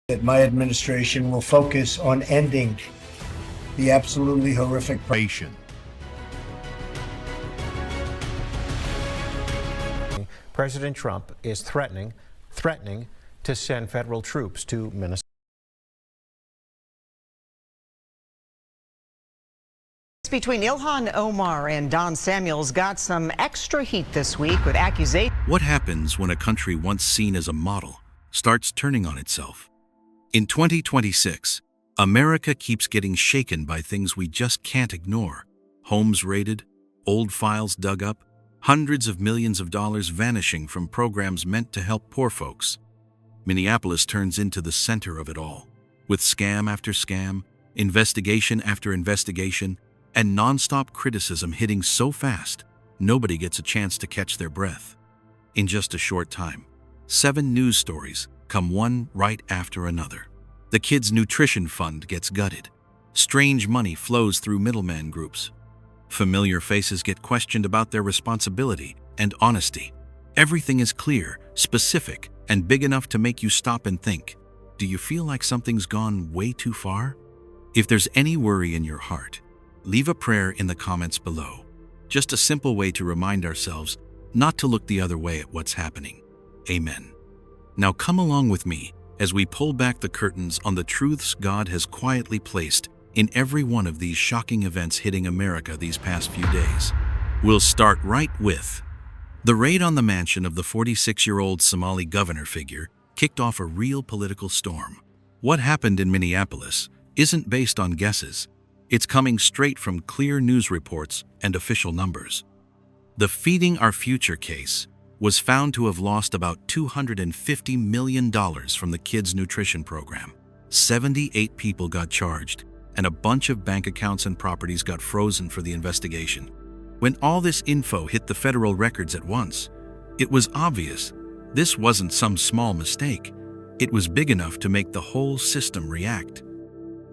that my administration will focus on ending the absolutely horrific President Trump is threatening to send federal troops to Minnesota. Between Ilhan Omar and Don Samuels got some extra heat this week with accusations. What happens when a country once seen as a model starts turning on itself? In 2026, America keeps getting shaken by things we just can't ignore. Homes raided, old files dug up, hundreds of millions of dollars vanishing from programs meant to help poor folks. Minneapolis turns into the center of it all, with scam after scam, investigation after investigation, and nonstop criticism hitting so fast, nobody gets a chance to catch their breath. In just a short time, 7 news stories come one right after another. The kids' nutrition fund gets gutted. Strange money flows through middleman groups. Familiar faces get questioned about their responsibility and honesty. Everything is clear, specific, and big enough to make you stop and think. Do you feel like something's gone way too far? If there's any worry in your heart, leave a prayer in the comments below. Just a simple way to remind ourselves not to look the other way at what's happening. Amen. Now come along with me as we pull back the curtains on the truths God has quietly placed in every one of these shocking events hitting America these past few days. We'll start right with the raid on the mansion of the 46-year-old Somali governor figure kicked off a real political storm. What happened in Minneapolis isn't based on guesses. It's coming straight from clear news reports and official numbers. The Feeding Our Future case was found to have lost about $250 million from the kids' nutrition program. 78 people got charged, and a bunch of bank accounts and properties got frozen for the investigation. When all this info hit the federal records at once, it was obvious this wasn't some small mistake. It was big enough to make the whole system react.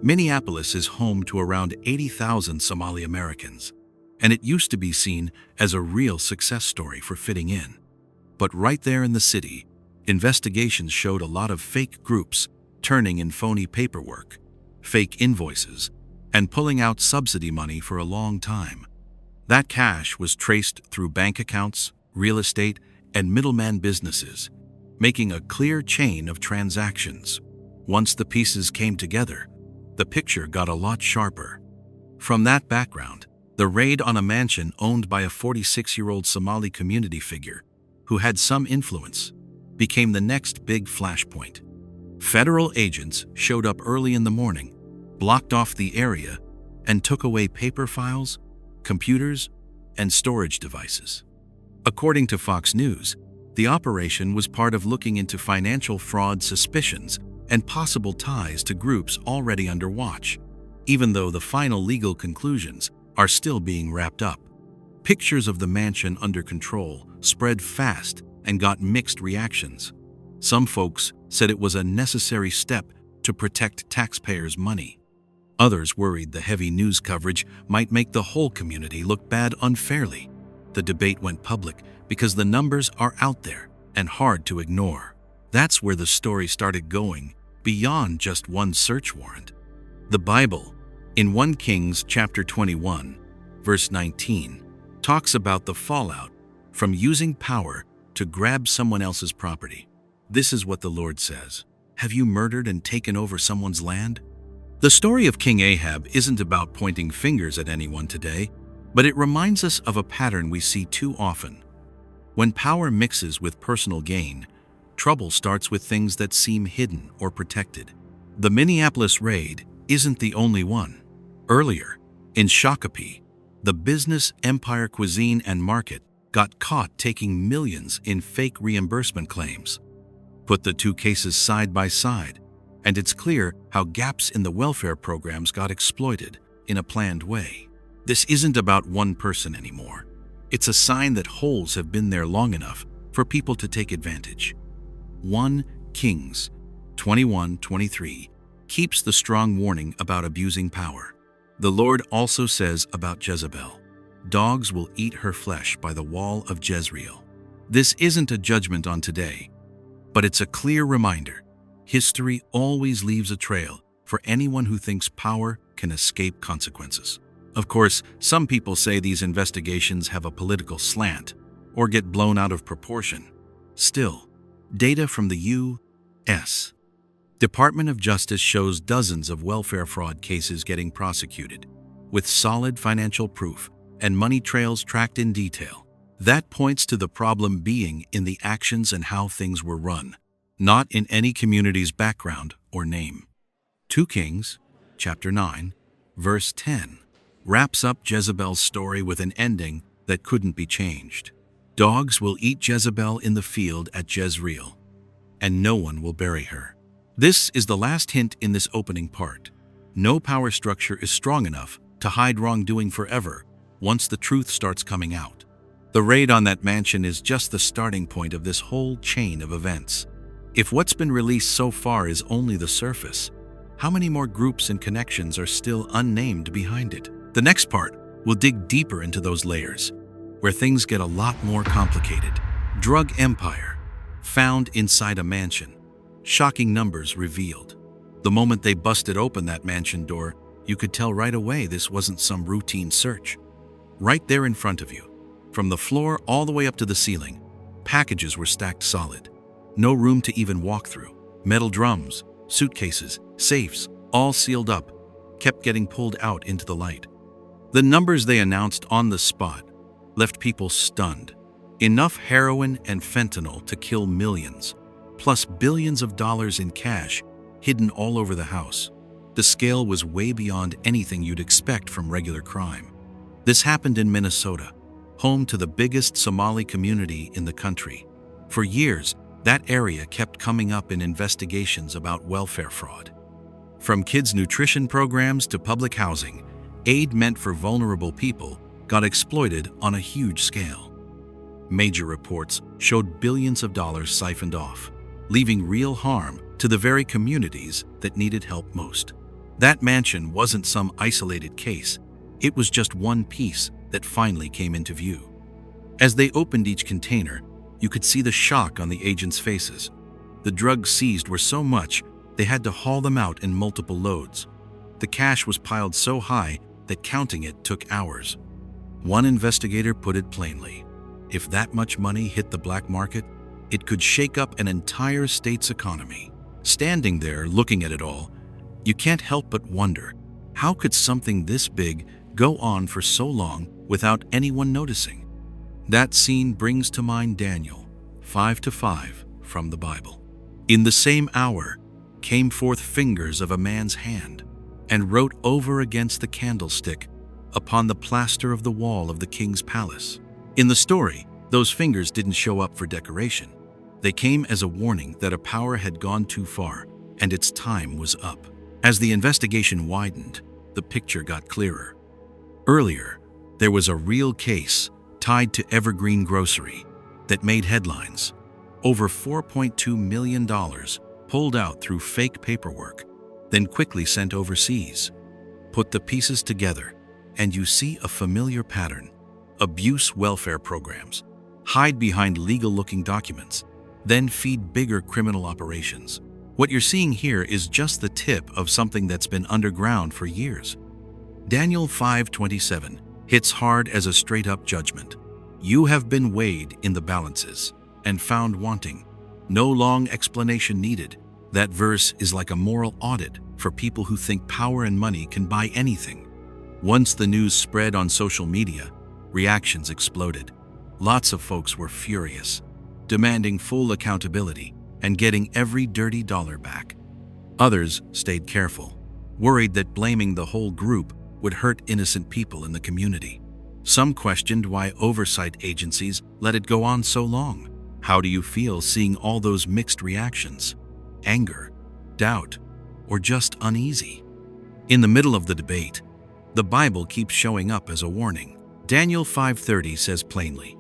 Minneapolis is home to around 80,000 Somali Americans, and it used to be seen as a real success story for fitting in. But right there in the city, investigations showed a lot of fake groups turning in phony paperwork, fake invoices, and pulling out subsidy money for a long time. That cash was traced through bank accounts, real estate, and middleman businesses, making a clear chain of transactions. Once the pieces came together, the picture got a lot sharper. From that background, the raid on a mansion owned by a 46-year-old Somali community figure who had some influence became the next big flashpoint. Federal agents showed up early in the morning, blocked off the area, and took away paper files, computers, and storage devices. According to Fox News, the operation was part of looking into financial fraud suspicions and possible ties to groups already under watch, even though the final legal conclusions are still being wrapped up. Pictures of the mansion under control spread fast and got mixed reactions. Some folks said it was a necessary step to protect taxpayers' money. Others worried the heavy news coverage might make the whole community look bad unfairly. The debate went public because the numbers are out there and hard to ignore. That's where the story started going beyond just one search warrant. The Bible, in 1 Kings chapter 21, verse 19, talks about the fallout from using power to grab someone else's property. This is what the Lord says: "Have you murdered and taken over someone's land?" The story of King Ahab isn't about pointing fingers at anyone today, but it reminds us of a pattern we see too often. When power mixes with personal gain, trouble starts with things that seem hidden or protected. The Minneapolis raid isn't the only one. Earlier, in Shakopee, the business Empire Cuisine and Market got caught taking millions in fake reimbursement claims. Put the two cases side by side, and it's clear how gaps in the welfare programs got exploited in a planned way. This isn't about one person anymore. It's a sign that holes have been there long enough for people to take advantage. 1 Kings 21:23 keeps the strong warning about abusing power. The Lord also says about Jezebel, "Dogs will eat her flesh by the wall of Jezreel." This isn't a judgment on today, but it's a clear reminder. History always leaves a trail for anyone who thinks power can escape consequences. Of course, some people say these investigations have a political slant or get blown out of proportion. Still, data from the U.S. Department of Justice shows dozens of welfare fraud cases getting prosecuted, with solid financial proof and money trails tracked in detail. That points to the problem being in the actions and how things were run, not in any community's background or name. 2 Kings, chapter 9, verse 10, wraps up Jezebel's story with an ending that couldn't be changed. Dogs will eat Jezebel in the field at Jezreel, and no one will bury her. This is the last hint in this opening part. No power structure is strong enough to hide wrongdoing forever once the truth starts coming out. The raid on that mansion is just the starting point of this whole chain of events. If what's been released so far is only the surface, how many more groups and connections are still unnamed behind it? The next part will dig deeper into those layers, where things get a lot more complicated. Drug empire found inside a mansion. Shocking numbers revealed. The moment they busted open that mansion door, you could tell right away this wasn't some routine search. Right there in front of you, from the floor all the way up to the ceiling, packages were stacked solid. No room to even walk through. Metal drums, suitcases, safes, all sealed up, kept getting pulled out into the light. The numbers they announced on the spot left people stunned. Enough heroin and fentanyl to kill millions, plus billions of dollars in cash hidden all over the house. The scale was way beyond anything you'd expect from regular crime. This happened in Minnesota, home to the biggest Somali community in the country. For years, that area kept coming up in investigations about welfare fraud. From kids' nutrition programs to public housing, aid meant for vulnerable people got exploited on a huge scale. Major reports showed billions of dollars siphoned off, leaving real harm to the very communities that needed help most. That mansion wasn't some isolated case. It was just one piece that finally came into view. As they opened each container, you could see the shock on the agents' faces. The drugs seized were so much, they had to haul them out in multiple loads. The cash was piled so high that counting it took hours. One investigator put it plainly: if that much money hit the black market, it could shake up an entire state's economy. Standing there looking at it all, you can't help but wonder, how could something this big go on for so long without anyone noticing? That scene brings to mind Daniel 5:5 from the Bible. In the same hour came forth fingers of a man's hand, and wrote over against the candlestick upon the plaster of the wall of the king's palace. In the story, those fingers didn't show up for decoration. They came as a warning that a power had gone too far and its time was up. As the investigation widened, the picture got clearer. Earlier, there was a real case tied to Evergreen Grocery that made headlines. Over $4.2 million pulled out through fake paperwork, then quickly sent overseas. Put the pieces together, and you see a familiar pattern. Abuse welfare programs, hide behind legal-looking documents, then feed bigger criminal operations. What you're seeing here is just the tip of something that's been underground for years. Daniel 5:27 hits hard as a straight-up judgment. You have been weighed in the balances and found wanting. No long explanation needed. That verse is like a moral audit for people who think power and money can buy anything. Once the news spread on social media, reactions exploded. Lots of folks were furious, demanding full accountability and getting every dirty dollar back. Others stayed careful, worried that blaming the whole group would hurt innocent people in the community. Some questioned why oversight agencies let it go on so long. How do you feel seeing all those mixed reactions? Anger, doubt, or just uneasy? In the middle of the debate, the Bible keeps showing up as a warning. Daniel 5:30 says plainly,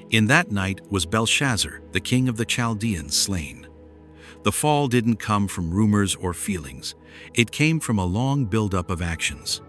"In that night was Belshazzar, the king of the Chaldeans, slain." The fall didn't come from rumors or feelings. It came from a long buildup of actions.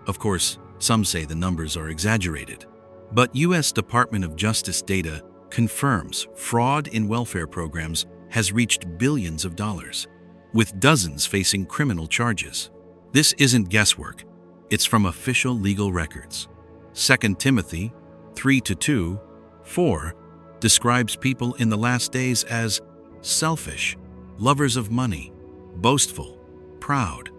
Of course, some say the numbers are exaggerated, but U.S. Department of Justice data confirms fraud in welfare programs has reached billions of dollars. with dozens facing criminal charges. This isn't guesswork. It's from official legal records. 2 Timothy 3:2-4 describes people in the last days as selfish, lovers of money, boastful, proud,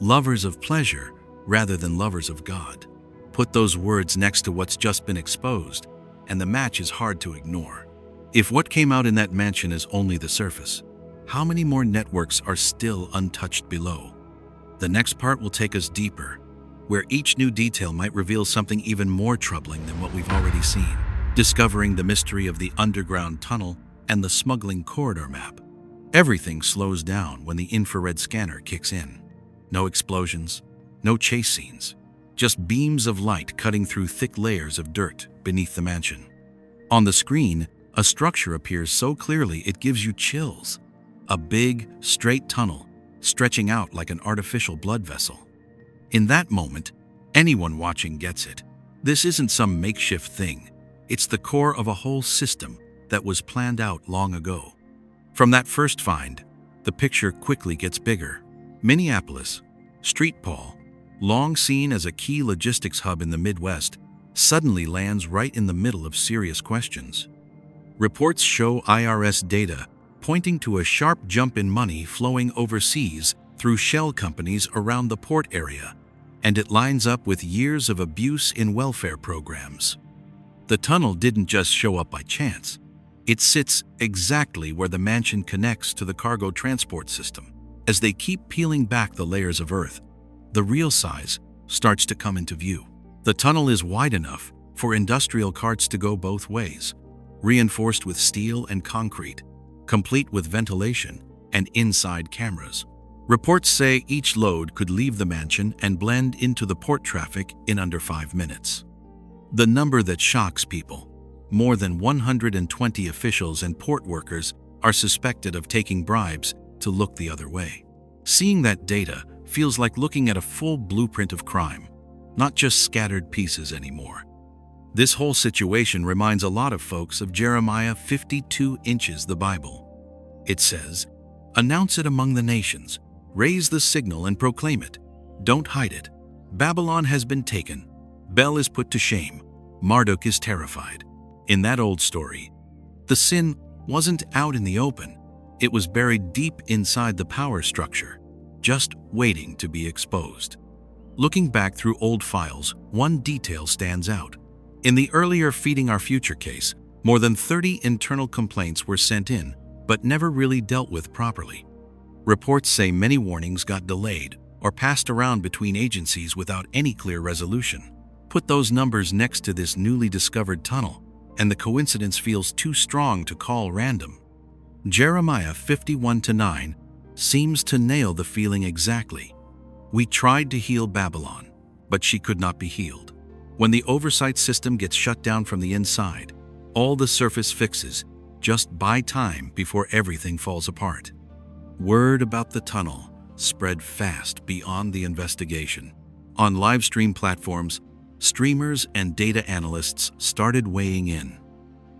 lovers of pleasure rather than lovers of God. Put those words next to what's just been exposed, and the match is hard to ignore. If what came out in that mansion is only the surface, how many more networks are still untouched below? The next part will take us deeper, where each new detail might reveal something even more troubling than what we've already seen, discovering the mystery of the underground tunnel and the smuggling corridor map. Everything slows down when the infrared scanner kicks in. No explosions, no chase scenes, just beams of light cutting through thick layers of dirt beneath the mansion. On the screen, a structure appears so clearly it gives you chills. A big, straight tunnel stretching out like an artificial blood vessel. In that moment, anyone watching gets it. This isn't some makeshift thing. It's the core of a whole system that was planned out long ago. From that first find, the picture quickly gets bigger. Minneapolis, St. Paul, long seen as a key logistics hub in the Midwest, suddenly lands right in the middle of serious questions. Reports show IRS data pointing to a sharp jump in money flowing overseas through shell companies around the port area, and it lines up with years of abuse in welfare programs. The tunnel didn't just show up by chance. It sits exactly where the mansion connects to the cargo transport system. As they keep peeling back the layers of earth, the real size starts to come into view. The tunnel is wide enough for industrial carts to go both ways, reinforced with steel and concrete, complete with ventilation and inside cameras. Reports say each load could leave the mansion and blend into the port traffic in under 5 minutes. The number that shocks people: more than 120 officials and port workers are suspected of taking bribes to look the other way. Seeing that data feels like looking at a full blueprint of crime, not just scattered pieces anymore. This whole situation reminds a lot of folks of Jeremiah 52 inches, the Bible. It says, "Announce it among the nations, raise the signal and proclaim it. Don't hide it. Babylon has been taken. Bel is put to shame. Marduk is terrified." In that old story, the sin wasn't out in the open. It was buried deep inside the power structure, just waiting to be exposed. Looking back through old files, one detail stands out. In the earlier Feeding Our Future case, more than 30 internal complaints were sent in, but never really dealt with properly. Reports say many warnings got delayed or passed around between agencies without any clear resolution. Put those numbers next to this newly discovered tunnel, and the coincidence feels too strong to call random. Jeremiah 51:9 seems to nail the feeling exactly. We tried to heal Babylon, but she could not be healed. When the oversight system gets shut down from the inside, all the surface fixes just buy time before everything falls apart. Word about the tunnel spread fast beyond the investigation. On live stream platforms, streamers and data analysts started weighing in.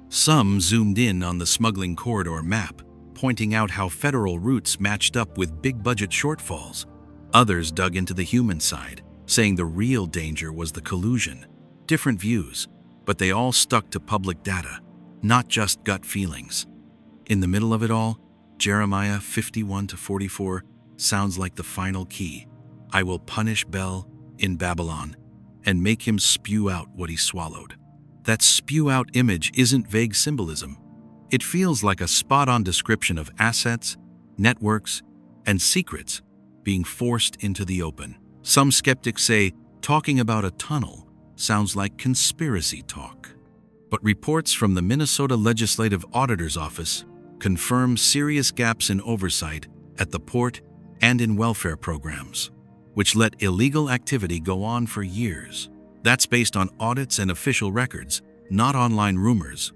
Some zoomed in on the smuggling corridor map, pointing out how federal routes matched up with big-budget shortfalls. Others dug into the human side, saying the real danger was the collusion. Different views, but they all stuck to public data, not just gut feelings. In the middle of it all, Jeremiah 51-44 sounds like the final key. "I will punish Bel in Babylon and make him spew out what he swallowed." That spew out image isn't vague symbolism. It feels like a spot-on description of assets, networks, and secrets being forced into the open. Some skeptics say talking about a tunnel sounds like conspiracy talk. But reports from the Minnesota Legislative Auditor's Office confirm serious gaps in oversight at the port and in welfare programs, which let illegal activity go on for years. That's based on audits and official records, not online rumors.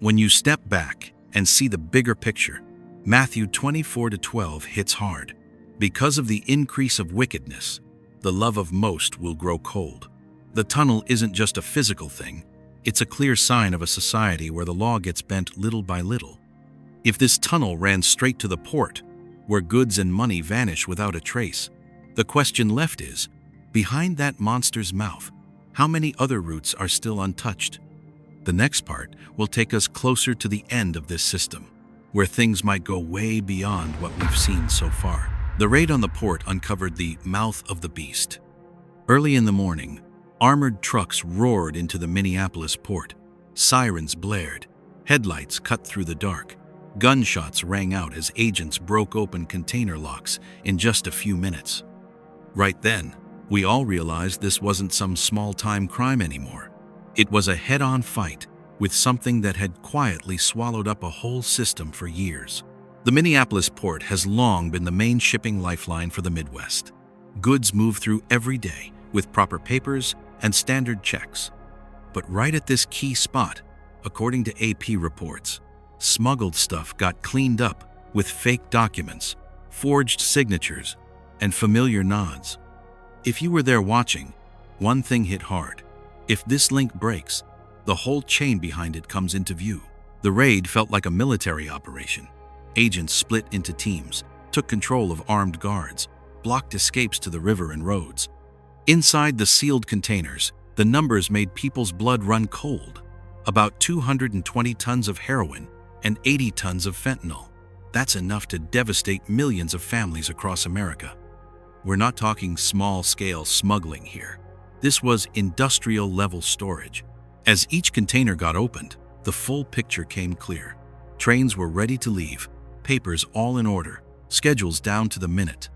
When you step back and see the bigger picture, Matthew 24-12 hits hard. Because of the increase of wickedness, the love of most will grow cold. The tunnel isn't just a physical thing, it's a clear sign of a society where the law gets bent little by little. If this tunnel ran straight to the port, where goods and money vanish without a trace. The question left is, behind that monster's mouth, how many other routes are still untouched? The next part will take us closer to the end of this system, where things might go way beyond what we've seen so far. The raid on the port uncovered the mouth of the beast. Early in the morning, armored trucks roared into the Minneapolis port. Sirens blared, headlights cut through the dark. Gunshots rang out as agents broke open container locks in just a few minutes. Right then, we all realized this wasn't some small-time crime anymore. It was a head-on fight with something that had quietly swallowed up a whole system for years. The Minneapolis port has long been the main shipping lifeline for the Midwest. Goods move through every day with proper papers and standard checks. But right at this key spot, according to AP reports, smuggled stuff got cleaned up with fake documents, forged signatures, and familiar nods. If you were there watching, one thing hit hard. If this link breaks, the whole chain behind it comes into view. The raid felt like a military operation. Agents split into teams, took control of armed guards, blocked escapes to the river and roads. Inside the sealed containers, the numbers made people's blood run cold. About 220 tons of heroin and 80 tons of fentanyl. That's enough to devastate millions of families across America. We're not talking small-scale smuggling here. This was industrial-level storage. As each container got opened, the full picture came clear. Trains were ready to leave, papers all in order, schedules down to the minute.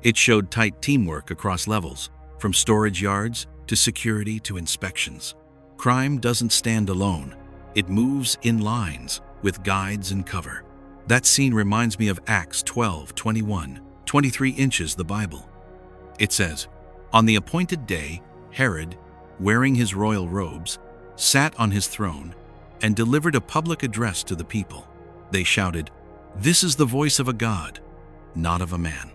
It showed tight teamwork across levels, from storage yards to security to inspections. Crime doesn't stand alone. It moves in lines, with guides and cover. That scene reminds me of Acts 12:21, 23 inches the Bible. It says, "On the appointed day, Herod, wearing his royal robes, sat on his throne and delivered a public address to the people. They shouted, 'This is the voice of a God, not of a man.'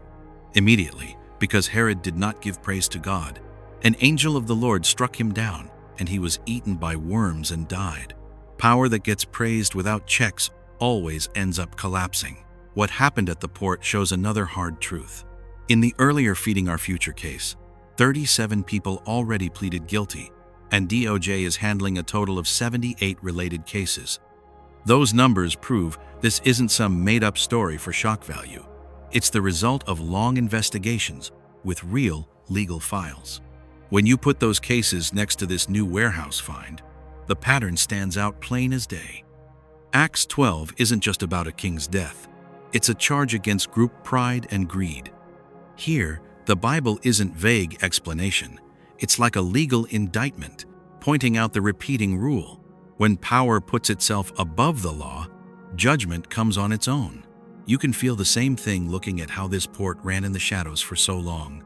Immediately, because Herod did not give praise to God, an angel of the Lord struck him down, and he was eaten by worms and died." Power that gets praised without checks always ends up collapsing. What happened at the port shows another hard truth. In the earlier Feeding Our Future case, 37 people already pleaded guilty, and DOJ is handling a total of 78 related cases. Those numbers prove this isn't some made-up story for shock value. It's the result of long investigations with real legal files. When you put those cases next to this new warehouse find, the pattern stands out plain as day. Acts 12 isn't just about a king's death. It's a charge against group pride and greed. Here, the Bible isn't vague explanation. It's like a legal indictment, pointing out the repeating rule. When power puts itself above the law, judgment comes on its own. You can feel the same thing looking at how this port ran in the shadows for so long.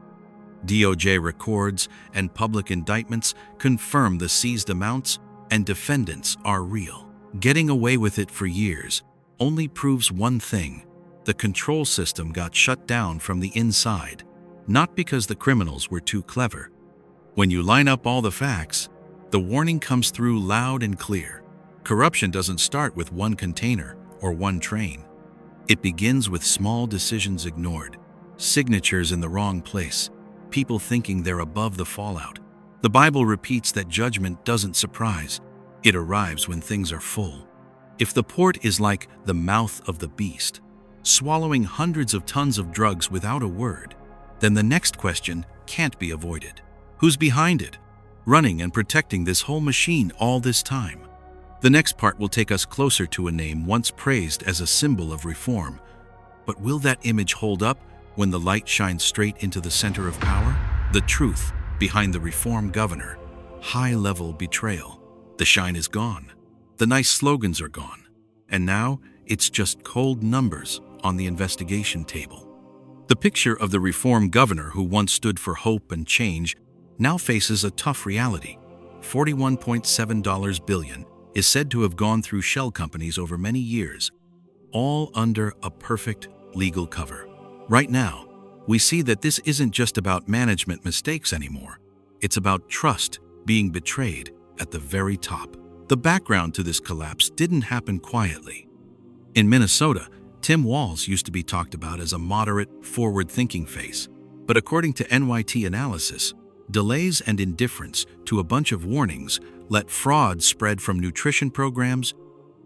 DOJ records and public indictments confirm the seized amounts, and defendants are real. Getting away with it for years only proves one thing: the control system got shut down from the inside, not because the criminals were too clever. When you line up all the facts, the warning comes through loud and clear. Corruption doesn't start with one container or one train. It begins with small decisions ignored, signatures in the wrong place, people thinking they're above the fallout. The Bible repeats that judgment doesn't surprise. It arrives when things are full. If the port is like the mouth of the beast, swallowing hundreds of tons of drugs without a word, then the next question can't be avoided. Who's behind it, running and protecting this whole machine all this time? The next part will take us closer to a name once praised as a symbol of reform. But will that image hold up when the light shines straight into the center of power? The truth behind the reform governor: high-level betrayal. The shine is gone. The nice slogans are gone. And now it's just cold numbers on the investigation table. The picture of the reform governor who once stood for hope and change now faces a tough reality. $41.7 billion is said to have gone through shell companies over many years, all under a perfect legal cover. Right now, we see that this isn't just about management mistakes anymore. It's about trust being betrayed at the very top. The background to this collapse didn't happen quietly. In Minnesota, Tim Walz used to be talked about as a moderate, forward-thinking face, but according to NYT analysis, delays and indifference to a bunch of warnings let fraud spread from nutrition programs,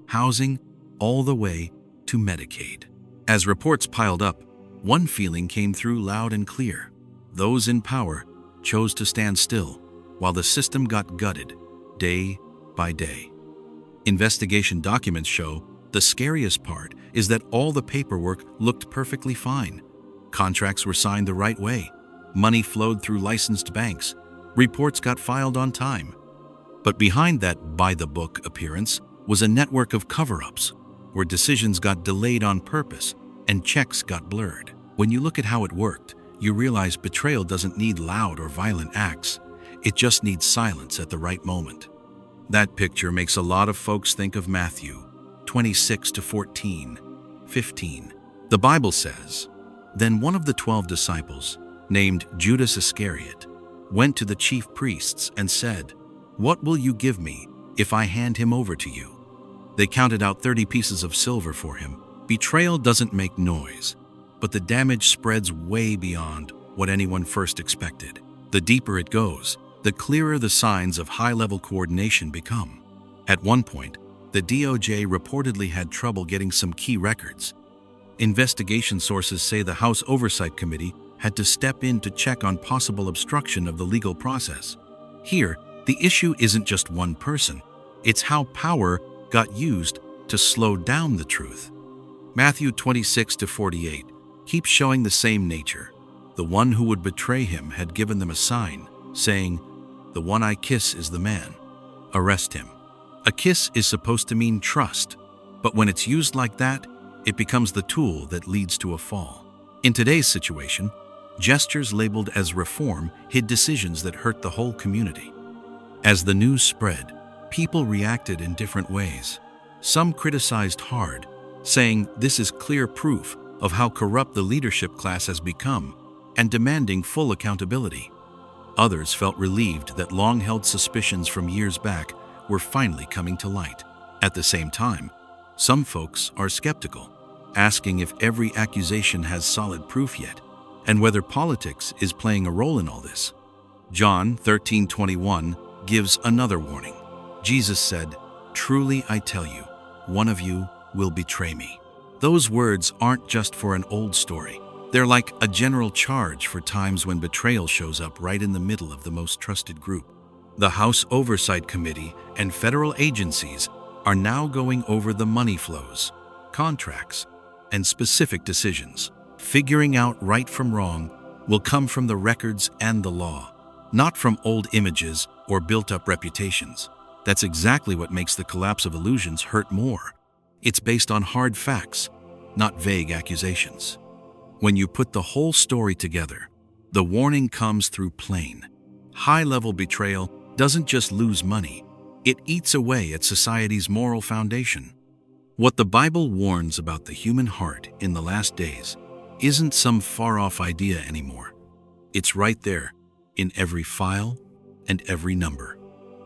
housing, all the way to Medicaid. As reports piled up, one feeling came through loud and clear. Those in power chose to stand still, while the system got gutted, day by day. Investigation documents show the scariest part is that all the paperwork looked perfectly fine. Contracts were signed the right way. Money flowed through licensed banks. Reports got filed on time. But behind that by-the-book appearance was a network of cover-ups, where decisions got delayed on purpose and checks got blurred. When you look at how it worked, you realize betrayal doesn't need loud or violent acts. It just needs silence at the right moment. That picture makes a lot of folks think of Matthew 26-14, 15. The Bible says, "Then one of the 12 disciples, named Judas Iscariot, went to the chief priests and said, 'What will you give me if I hand him over to you?' They counted out 30 pieces of silver for him." Betrayal doesn't make noise, but the damage spreads way beyond what anyone first expected. The deeper it goes, the clearer the signs of high-level coordination become. At one point, the DOJ reportedly had trouble getting some key records. Investigation sources say the House Oversight Committee had to step in to check on possible obstruction of the legal process. Here, the issue isn't just one person, it's how power got used to slow down the truth. Matthew 26-48 keeps showing the same nature. The one who would betray him had given them a sign, saying, "The one I kiss is the man. Arrest him." A kiss is supposed to mean trust, but when it's used like that, it becomes the tool that leads to a fall. In today's situation, gestures labeled as reform hid decisions that hurt the whole community. As the news spread, people reacted in different ways. Some criticized hard, saying this is clear proof of how corrupt the leadership class has become and demanding full accountability. Others felt relieved that long-held suspicions from years back were finally coming to light. At the same time, some folks are skeptical, asking if every accusation has solid proof yet, and whether politics is playing a role in all this. John 13:21 gives another warning. Jesus said, "Truly I tell you, one of you will betray me." Those words aren't just for an old story. They're like a general charge for times when betrayal shows up right in the middle of the most trusted group. The House Oversight Committee and federal agencies are now going over the money flows, contracts, and specific decisions. Figuring out right from wrong will come from the records and the law, not from old images or built-up reputations. That's exactly what makes the collapse of illusions hurt more. It's based on hard facts, not vague accusations. When you put the whole story together, the warning comes through plain. High-level betrayal doesn't just lose money, it eats away at society's moral foundation. What the Bible warns about the human heart in the last days isn't some far-off idea anymore. It's right there, in every file and every number.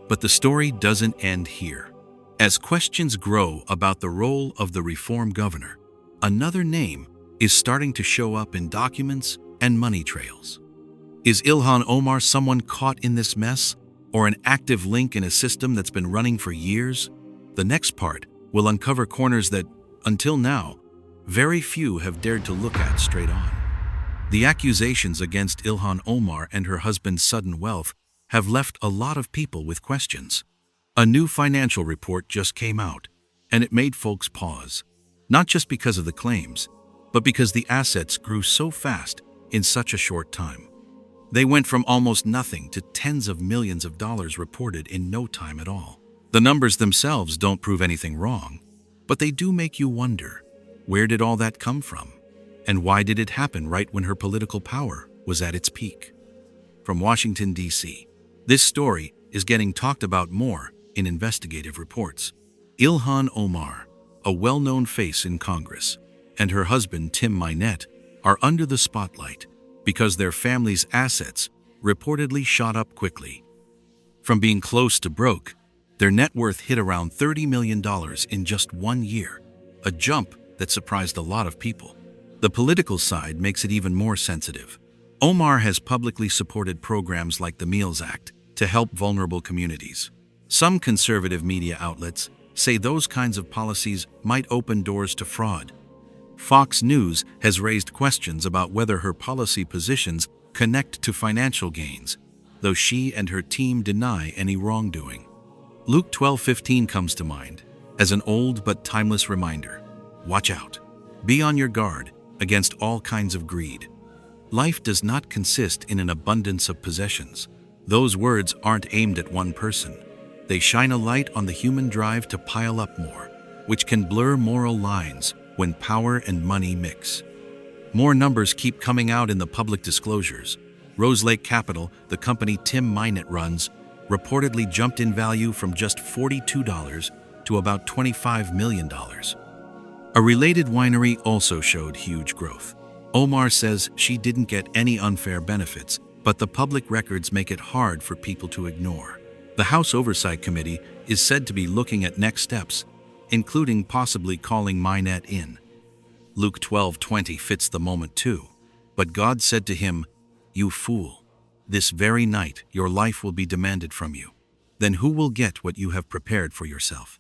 But the story doesn't end here. As questions grow about the role of the reform governor, another name is starting to show up in documents and money trails. Is Ilhan Omar someone caught in this mess, or an active link in a system that's been running for years? The next part will uncover corners that, until now, very few have dared to look at straight on. The accusations against Ilhan Omar and her husband's sudden wealth have left a lot of people with questions. A new financial report just came out, and it made folks pause, not just because of the claims, but because the assets grew so fast in such a short time. They went from almost nothing to tens of millions of dollars reported in no time at all. The numbers themselves don't prove anything wrong, but they do make you wonder, where did all that come from? And why did it happen right when her political power was at its peak? From Washington, D.C., this story is getting talked about more in investigative reports. Ilhan Omar, a well-known face in Congress, and her husband Tim Minette are under the spotlight because their family's assets reportedly shot up quickly. From being close to broke, their net worth hit around $30 million in just 1 year, a jump that surprised a lot of people. The political side makes it even more sensitive. Omar has publicly supported programs like the Meals Act to help vulnerable communities. Some conservative media outlets say those kinds of policies might open doors to fraud. Fox News has raised questions about whether her policy positions connect to financial gains, though she and her team deny any wrongdoing. Luke 12:15 comes to mind as an old but timeless reminder. Watch out. Be on your guard against all kinds of greed. Life does not consist in an abundance of possessions. Those words aren't aimed at one person. They shine a light on the human drive to pile up more, which can blur moral lines when power and money mix. More numbers keep coming out in the public disclosures. Rose Lake Capital, the company Tim Minett runs, reportedly jumped in value from just $42 to about $25 million. A related winery also showed huge growth. Omar says she didn't get any unfair benefits, but the public records make it hard for people to ignore. The House Oversight Committee is said to be looking at next steps, including possibly calling Minett in. Luke 12:20 fits the moment too. But God said to him, "You fool, this very night your life will be demanded from you. Then who will get what you have prepared for yourself?"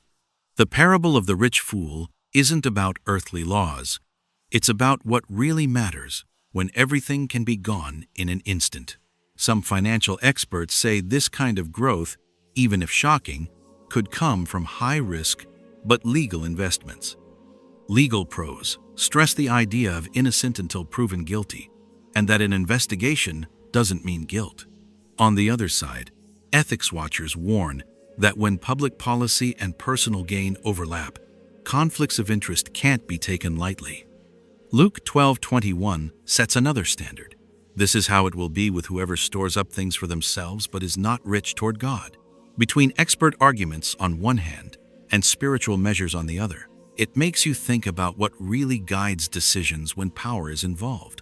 The parable of the rich fool isn't about earthly laws. It's about what really matters when everything can be gone in an instant. Some financial experts say this kind of growth, even if shocking, could come from high-risk but legal investments. Legal pros stress the idea of innocent until proven guilty, and that an investigation doesn't mean guilt. On the other side, ethics watchers warn that when public policy and personal gain overlap, conflicts of interest can't be taken lightly. Luke 12:21 sets another standard. This is how it will be with whoever stores up things for themselves but is not rich toward God. Between expert arguments on one hand and spiritual measures on the other, it makes you think about what really guides decisions when power is involved.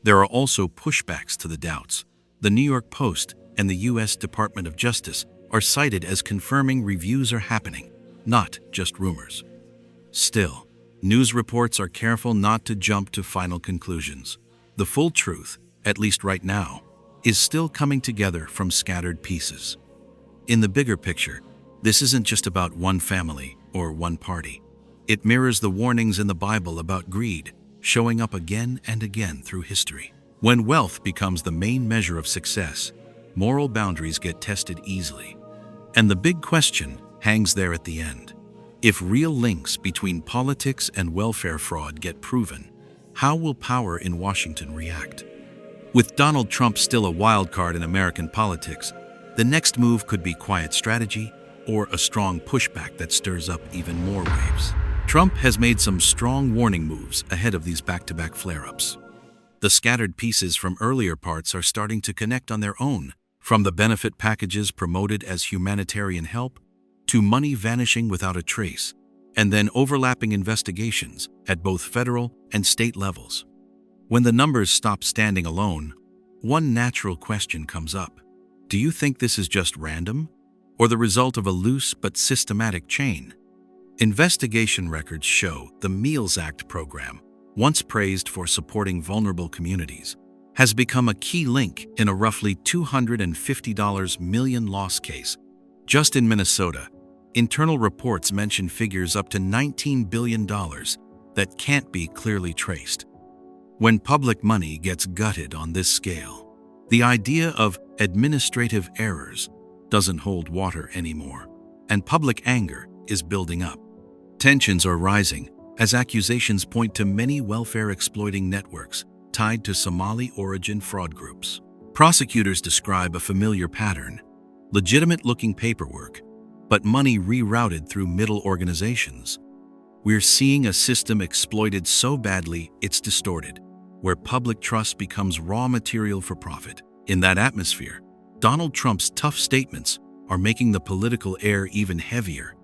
There are also pushbacks to the doubts. The New York Post and the U.S. Department of Justice are cited as confirming reviews are happening, not just rumors. Still, news reports are careful not to jump to final conclusions. The full truth, at least right now, is still coming together from scattered pieces. In the bigger picture, this isn't just about one family or one party. It mirrors the warnings in the Bible about greed, showing up again and again through history. When wealth becomes the main measure of success, moral boundaries get tested easily. And the big question hangs there at the end. If real links between politics and welfare fraud get proven, how will power in Washington react? With Donald Trump still a wild card in American politics, the next move could be quiet strategy or a strong pushback that stirs up even more waves. Trump has made some strong warning moves ahead of these back-to-back flare-ups. The scattered pieces from earlier parts are starting to connect on their own, from the benefit packages promoted as humanitarian help to money vanishing without a trace, and then overlapping investigations at both federal and state levels. When the numbers stop standing alone, one natural question comes up. Do you think this is just random, or the result of a loose but systematic chain? Investigation records show the Meals Act program, once praised for supporting vulnerable communities, has become a key link in a roughly $250 million loss case. Just in Minnesota, internal reports mention figures up to $19 billion that can't be clearly traced. When public money gets gutted on this scale, the idea of administrative errors doesn't hold water anymore, and public anger is building up. Tensions are rising as accusations point to many welfare-exploiting networks tied to Somali-origin fraud groups. Prosecutors describe a familiar pattern: legitimate-looking paperwork, but money rerouted through middle organizations. We're seeing a system exploited so badly it's distorted, where public trust becomes raw material for profit. In that atmosphere, Donald Trump's tough statements are making the political air even heavier.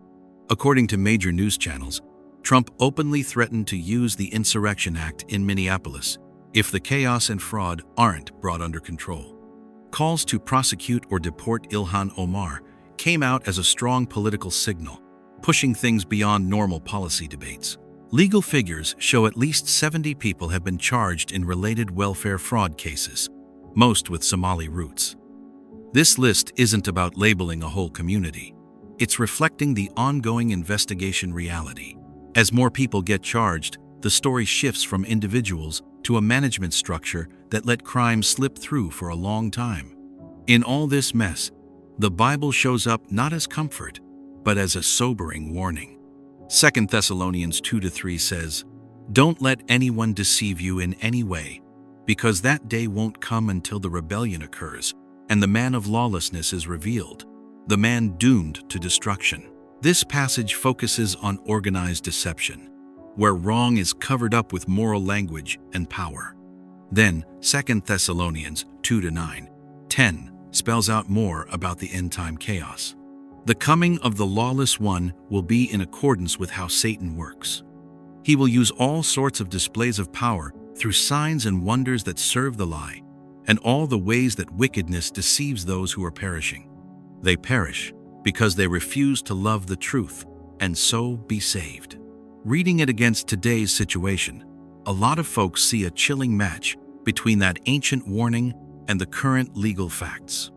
According to major news channels, Trump openly threatened to use the Insurrection Act in Minneapolis if the chaos and fraud aren't brought under control. Calls to prosecute or deport Ilhan Omar came out as a strong political signal, pushing things beyond normal policy debates. Legal figures show at least 70 people have been charged in related welfare fraud cases, most with Somali roots. This list isn't about labeling a whole community. It's reflecting the ongoing investigation reality. As more people get charged, the story shifts from individuals to a management structure that let crime slip through for a long time. In all this mess, the Bible shows up not as comfort, but as a sobering warning. 2 Thessalonians 2-3 says, "Don't let anyone deceive you in any way, because that day won't come until the rebellion occurs, and the man of lawlessness is revealed, the man doomed to destruction." This passage focuses on organized deception, where wrong is covered up with moral language and power. Then 2 Thessalonians 2-9-10 spells out more about the end-time chaos. The coming of the lawless one will be in accordance with how Satan works. He will use all sorts of displays of power through signs and wonders that serve the lie, and all the ways that wickedness deceives those who are perishing. They perish because they refuse to love the truth and so be saved. Reading it against today's situation, a lot of folks see a chilling match between that ancient warning and the current legal facts.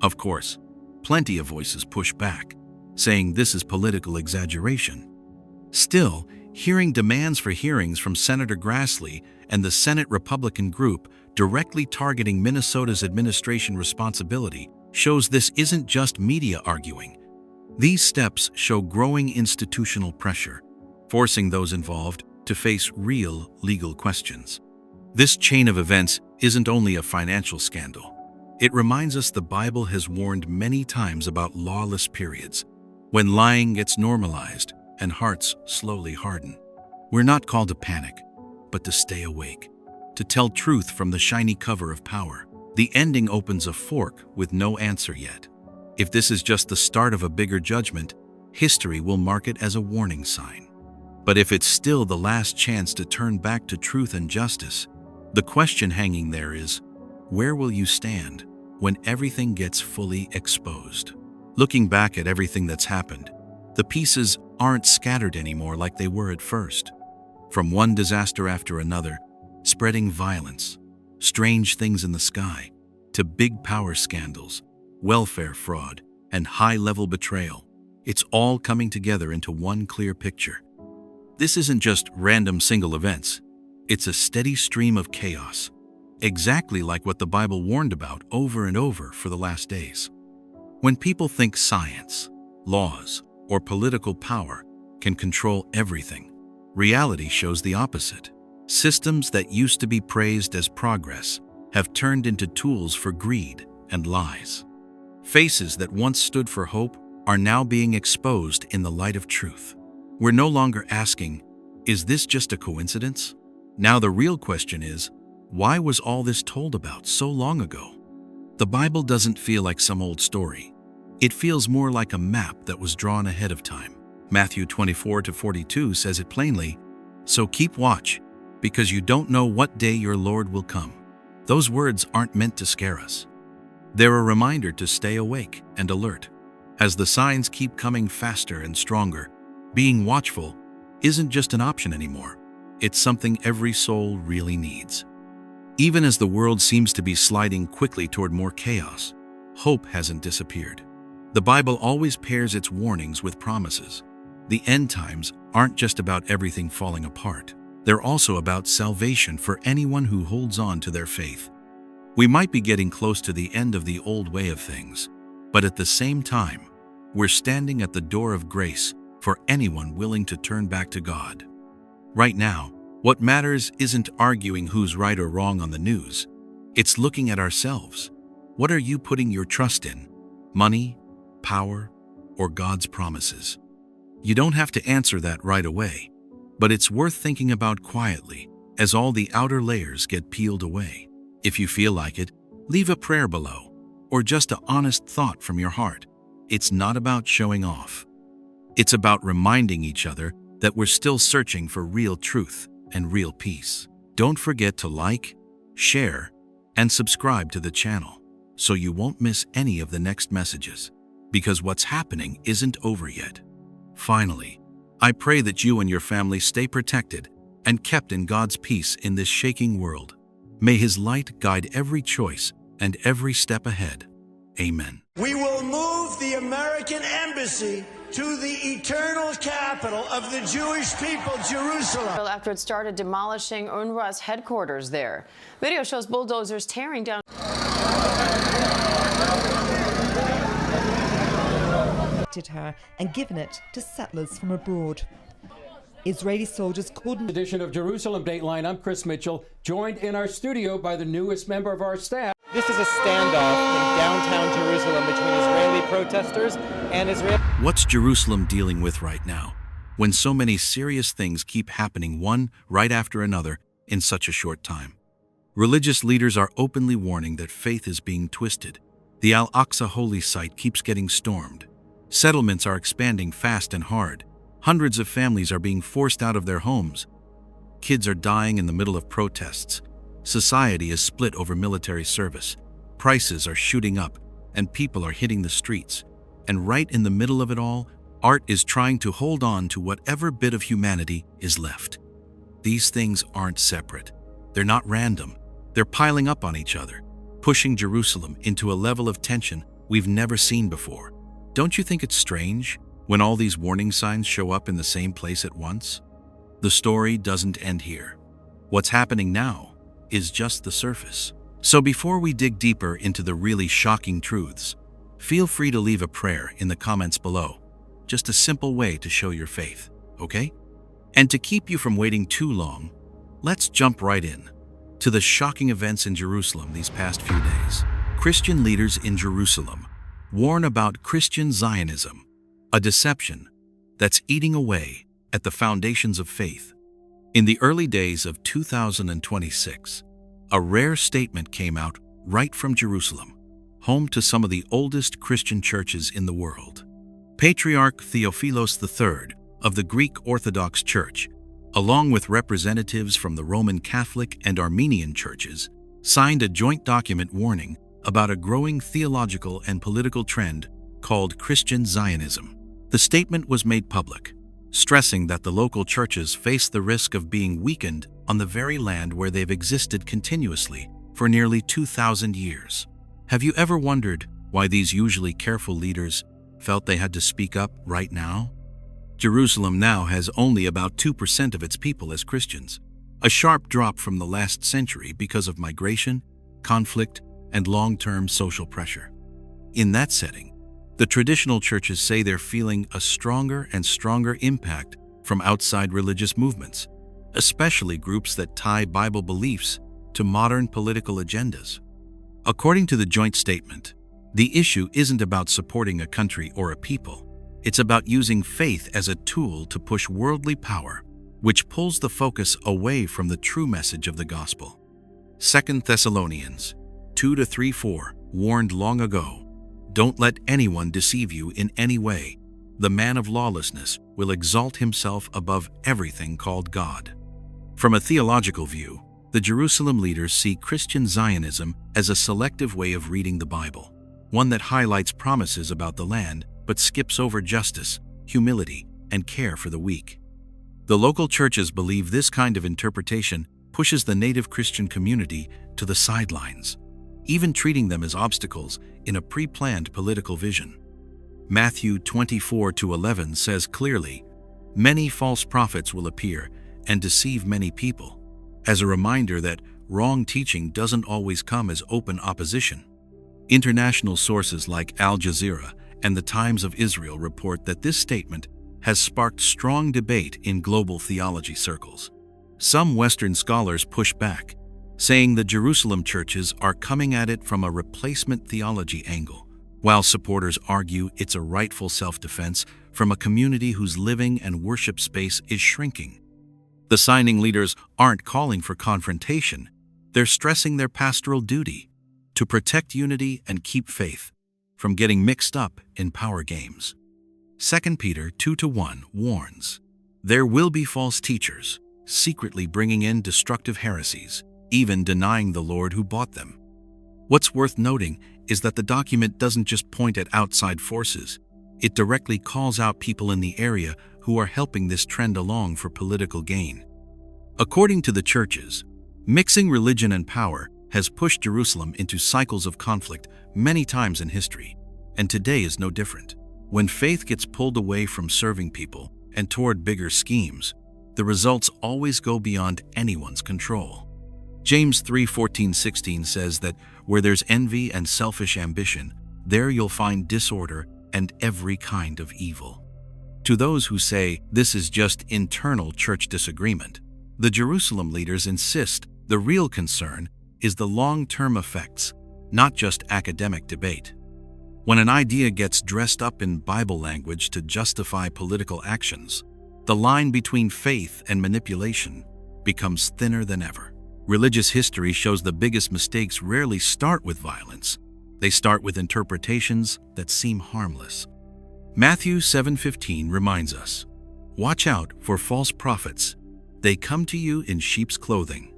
Of course, plenty of voices push back, saying this is political exaggeration. Still, hearing demands for hearings from Senator Grassley and the Senate Republican group directly targeting Minnesota's administration responsibility shows this isn't just media arguing. These steps show growing institutional pressure, forcing those involved to face real legal questions. This chain of events isn't only a financial scandal. It reminds us the Bible has warned many times about lawless periods, when lying gets normalized and hearts slowly harden. We're not called to panic, but to stay awake, to tell truth from the shiny cover of power. The ending opens a fork with no answer yet. If this is just the start of a bigger judgment, history will mark it as a warning sign. But if it's still the last chance to turn back to truth and justice, the question hanging there is, where will you stand when everything gets fully exposed? Looking back at everything that's happened, the pieces aren't scattered anymore like they were at first. From one disaster after another, spreading violence, strange things in the sky, to big power scandals, welfare fraud, and high-level betrayal, it's all coming together into one clear picture. This isn't just random single events. It's a steady stream of chaos, exactly like what the Bible warned about over and over for the last days. When people think science, laws, or political power can control everything, reality shows the opposite. Systems that used to be praised as progress have turned into tools for greed and lies. Faces that once stood for hope are now being exposed in the light of truth. We're no longer asking, is this just a coincidence? Now the real question is, why was all this told about so long ago? The Bible doesn't feel like some old story. It feels more like a map that was drawn ahead of time. Matthew 24-42 says it plainly, "So keep watch, because you don't know what day your Lord will come." Those words aren't meant to scare us. They're a reminder to stay awake and alert. As the signs keep coming faster and stronger, being watchful isn't just an option anymore. It's something every soul really needs. Even as the world seems to be sliding quickly toward more chaos, hope hasn't disappeared. The Bible always pairs its warnings with promises. The end times aren't just about everything falling apart. They're also about salvation for anyone who holds on to their faith. We might be getting close to the end of the old way of things, but at the same time, we're standing at the door of grace for anyone willing to turn back to God. Right now, what matters isn't arguing who's right or wrong on the news. It's looking at ourselves. What are you putting your trust in? Money, power, or God's promises? You don't have to answer that right away, but it's worth thinking about quietly as all the outer layers get peeled away. If you feel like it, leave a prayer below, or just an honest thought from your heart. It's not about showing off. It's about reminding each other that we're still searching for real truth and real peace. Don't forget to like, share, and subscribe to the channel so you won't miss any of the next messages, because what's happening isn't over yet. Finally, I pray that you and your family stay protected and kept in God's peace in this shaking world. May His light guide every choice and every step ahead. Amen. We will move the American embassy to the eternal capital of the Jewish people, Jerusalem. After it started demolishing UNRWA's headquarters there. Video shows bulldozers tearing down. Her and given it to settlers from abroad. Israeli soldiers couldn't. Edition of Jerusalem Dateline. I'm Chris Mitchell, joined in our studio by the newest member of our staff. This is a standoff in downtown Jerusalem between Israeli protesters and Israel. What's Jerusalem dealing with right now, when so many serious things keep happening one right after another in such a short time? Religious leaders are openly warning that faith is being twisted. The Al-Aqsa holy site keeps getting stormed. Settlements are expanding fast and hard. Hundreds of families are being forced out of their homes. Kids are dying in the middle of protests. Society is split over military service. Prices are shooting up, and people are hitting the streets. And right in the middle of it all, art is trying to hold on to whatever bit of humanity is left. These things aren't separate. They're not random. They're piling up on each other, pushing Jerusalem into a level of tension we've never seen before. Don't you think it's strange when all these warning signs show up in the same place at once? The story doesn't end here. What's happening now is just the surface. So before we dig deeper into the really shocking truths, feel free to leave a prayer in the comments below. Just a simple way to show your faith, okay? And to keep you from waiting too long, let's jump right in to the shocking events in Jerusalem these past few days. Christian leaders in Jerusalem warn about Christian Zionism, a deception that's eating away at the foundations of faith. In the early days of 2026, a rare statement came out right from Jerusalem, home to some of the oldest Christian churches in the world. Patriarch Theophilos III of the Greek Orthodox Church, along with representatives from the Roman Catholic and Armenian churches, signed a joint document warning about a growing theological and political trend called Christian Zionism. The statement was made public, stressing that the local churches face the risk of being weakened on the very land where they've existed continuously for nearly 2,000 years. Have you ever wondered why these usually careful leaders felt they had to speak up right now? Jerusalem now has only about 2% of its people as Christians, a sharp drop from the last century because of migration, conflict, and long-term social pressure. In that setting, the traditional churches say they're feeling a stronger and stronger impact from outside religious movements, especially groups that tie Bible beliefs to modern political agendas. According to the joint statement, the issue isn't about supporting a country or a people. It's about using faith as a tool to push worldly power, which pulls the focus away from the true message of the gospel. 2 Thessalonians 2-3-4 warned long ago, "Don't let anyone deceive you in any way. The man of lawlessness will exalt himself above everything called God." From a theological view, the Jerusalem leaders see Christian Zionism as a selective way of reading the Bible, one that highlights promises about the land but skips over justice, humility, and care for the weak. The local churches believe this kind of interpretation pushes the native Christian community to the sidelines, even treating them as obstacles in a pre-planned political vision. Matthew 24-11 says clearly, "Many false prophets will appear and deceive many people," as a reminder that wrong teaching doesn't always come as open opposition. International sources like Al Jazeera and the Times of Israel report that this statement has sparked strong debate in global theology circles. Some Western scholars push back, saying the Jerusalem churches are coming at it from a replacement theology angle, while supporters argue it's a rightful self-defense from a community whose living and worship space is shrinking. The signing leaders aren't calling for confrontation. They're stressing their pastoral duty to protect unity and keep faith from getting mixed up in power games. 2 Peter 2-1 warns, "There will be false teachers, secretly bringing in destructive heresies, even denying the Lord who bought them." What's worth noting is that the document doesn't just point at outside forces. It directly calls out people in the area who are helping this trend along for political gain. According to the churches, mixing religion and power has pushed Jerusalem into cycles of conflict many times in history, and today is no different. When faith gets pulled away from serving people and toward bigger schemes, the results always go beyond anyone's control. James 3:14-16 says that where there's envy and selfish ambition, there you'll find disorder and every kind of evil. To those who say this is just internal church disagreement, the Jerusalem leaders insist the real concern is the long-term effects, not just academic debate. When an idea gets dressed up in Bible language to justify political actions, the line between faith and manipulation becomes thinner than ever. Religious history shows the biggest mistakes rarely start with violence. They start with interpretations that seem harmless. Matthew 7:15 reminds us, "Watch out for false prophets. They come to you in sheep's clothing."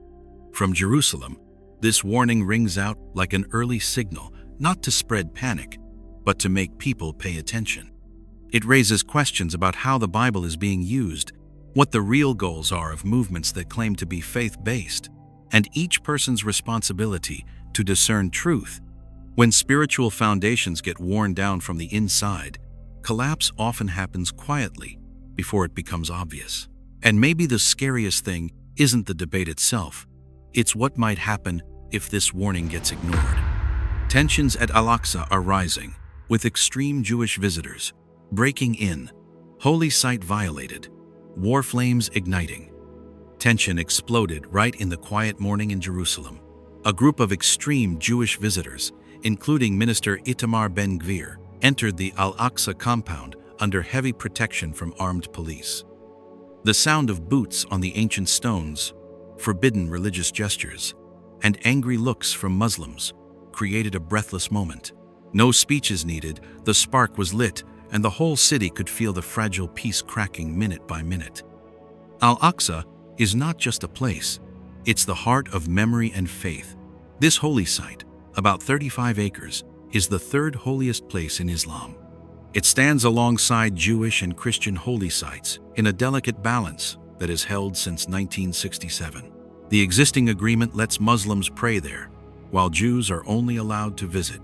From Jerusalem, this warning rings out like an early signal, not to spread panic, but to make people pay attention. It raises questions about how the Bible is being used, what the real goals are of movements that claim to be faith-based, and each person's responsibility to discern truth. When spiritual foundations get worn down from the inside, collapse often happens quietly before it becomes obvious. And maybe the scariest thing isn't the debate itself, it's what might happen if this warning gets ignored. Tensions at Al-Aqsa are rising, with extreme Jewish visitors breaking in, holy site violated, war flames igniting. Tension exploded right in the quiet morning in Jerusalem. A group of extreme Jewish visitors, including Minister Itamar Ben-Gvir, entered the Al-Aqsa compound under heavy protection from armed police. The sound of boots on the ancient stones, forbidden religious gestures, and angry looks from Muslims created a breathless moment. No speeches needed, the spark was lit, and the whole city could feel the fragile peace cracking minute by minute. Al-Aqsa is not just a place, it's the heart of memory and faith. This holy site, about 35 acres, is the third holiest place in Islam. It stands alongside Jewish and Christian holy sites in a delicate balance that is held since 1967. The existing agreement lets Muslims pray there, while Jews are only allowed to visit.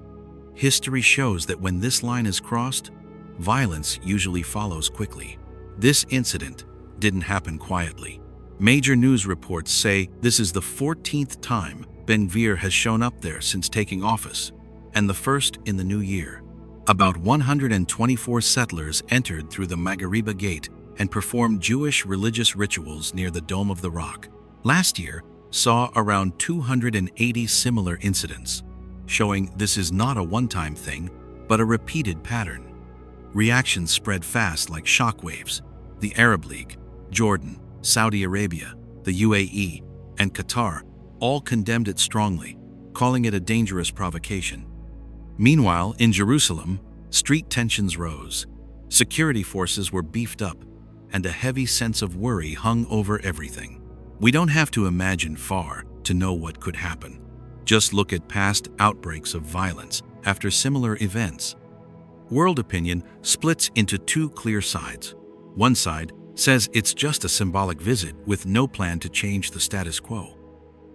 History shows that when this line is crossed, violence usually follows quickly. This incident didn't happen quietly. Major news reports say this is the 14th time Ben-Gvir has shown up there since taking office, and the first in the new year. About 124 settlers entered through the Maghariba Gate and performed Jewish religious rituals near the Dome of the Rock. Last year saw around 280 similar incidents, showing this is not a one-time thing, but a repeated pattern. Reactions spread fast like shockwaves. The Arab League, Jordan, Saudi Arabia, the UAE, and Qatar all condemned it strongly, calling it a dangerous provocation. Meanwhile, in Jerusalem, street tensions rose. Security forces were beefed up, and a heavy sense of worry hung over everything. We don't have to imagine far to know what could happen. Just look at past outbreaks of violence after similar events. World opinion splits into two clear sides. One side says it's just a symbolic visit with no plan to change the status quo.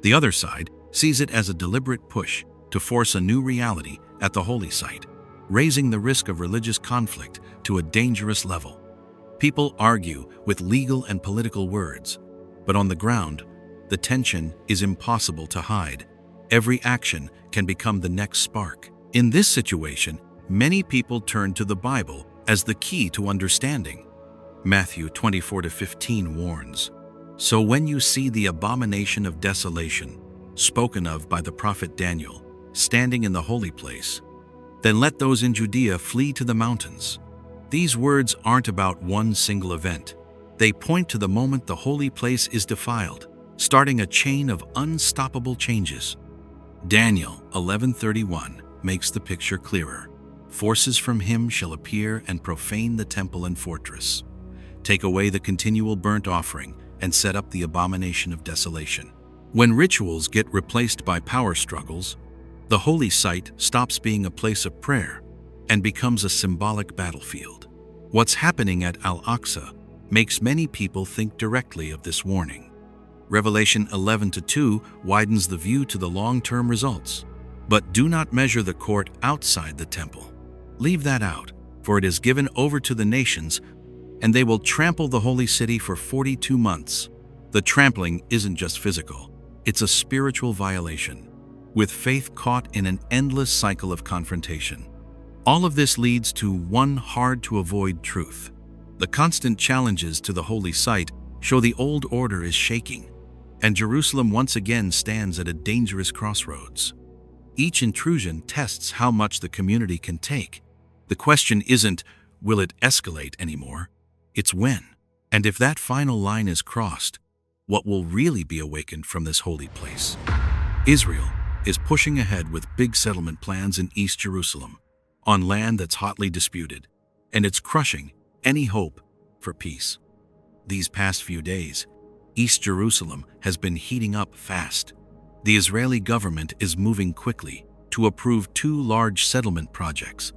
The other side sees it as a deliberate push to force a new reality at the holy site, raising the risk of religious conflict to a dangerous level. People argue with legal and political words, but on the ground, the tension is impossible to hide. Every action can become the next spark. In this situation, many people turn to the Bible as the key to understanding. Matthew 24-15 warns, "So when you see the abomination of desolation, spoken of by the prophet Daniel, standing in the holy place, then let those in Judea flee to the mountains." These words aren't about one single event. They point to the moment the holy place is defiled, starting a chain of unstoppable changes. Daniel 11:31 makes the picture clearer. "Forces from him shall appear and profane the temple and fortress, take away the continual burnt offering, and set up the abomination of desolation." When rituals get replaced by power struggles, the holy site stops being a place of prayer and becomes a symbolic battlefield. What's happening at Al-Aqsa makes many people think directly of this warning. Revelation 11:2 widens the view to the long-term results. But do not measure the court outside the temple. Leave that out, for it is given over to the nations, and they will trample the holy city for 42 months. The trampling isn't just physical, it's a spiritual violation, with faith caught in an endless cycle of confrontation. All of this leads to one hard-to-avoid truth. The constant challenges to the holy site show the old order is shaking, and Jerusalem once again stands at a dangerous crossroads. Each intrusion tests how much the community can take. The question isn't, will it escalate anymore? It's when. And if that final line is crossed, what will really be awakened from this holy place? Israel is pushing ahead with big settlement plans in East Jerusalem, on land that's hotly disputed, and it's crushing any hope for peace. These past few days, East Jerusalem has been heating up fast. The Israeli government is moving quickly to approve two large settlement projects.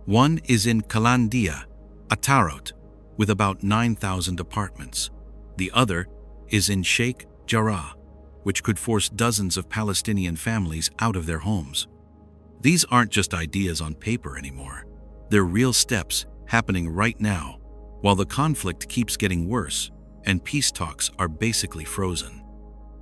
One is in Kalandia, Atarot, with about 9,000 apartments. The other is in Sheikh Jarrah, which could force dozens of Palestinian families out of their homes. These aren't just ideas on paper anymore. They're real steps happening right now, while the conflict keeps getting worse and peace talks are basically frozen.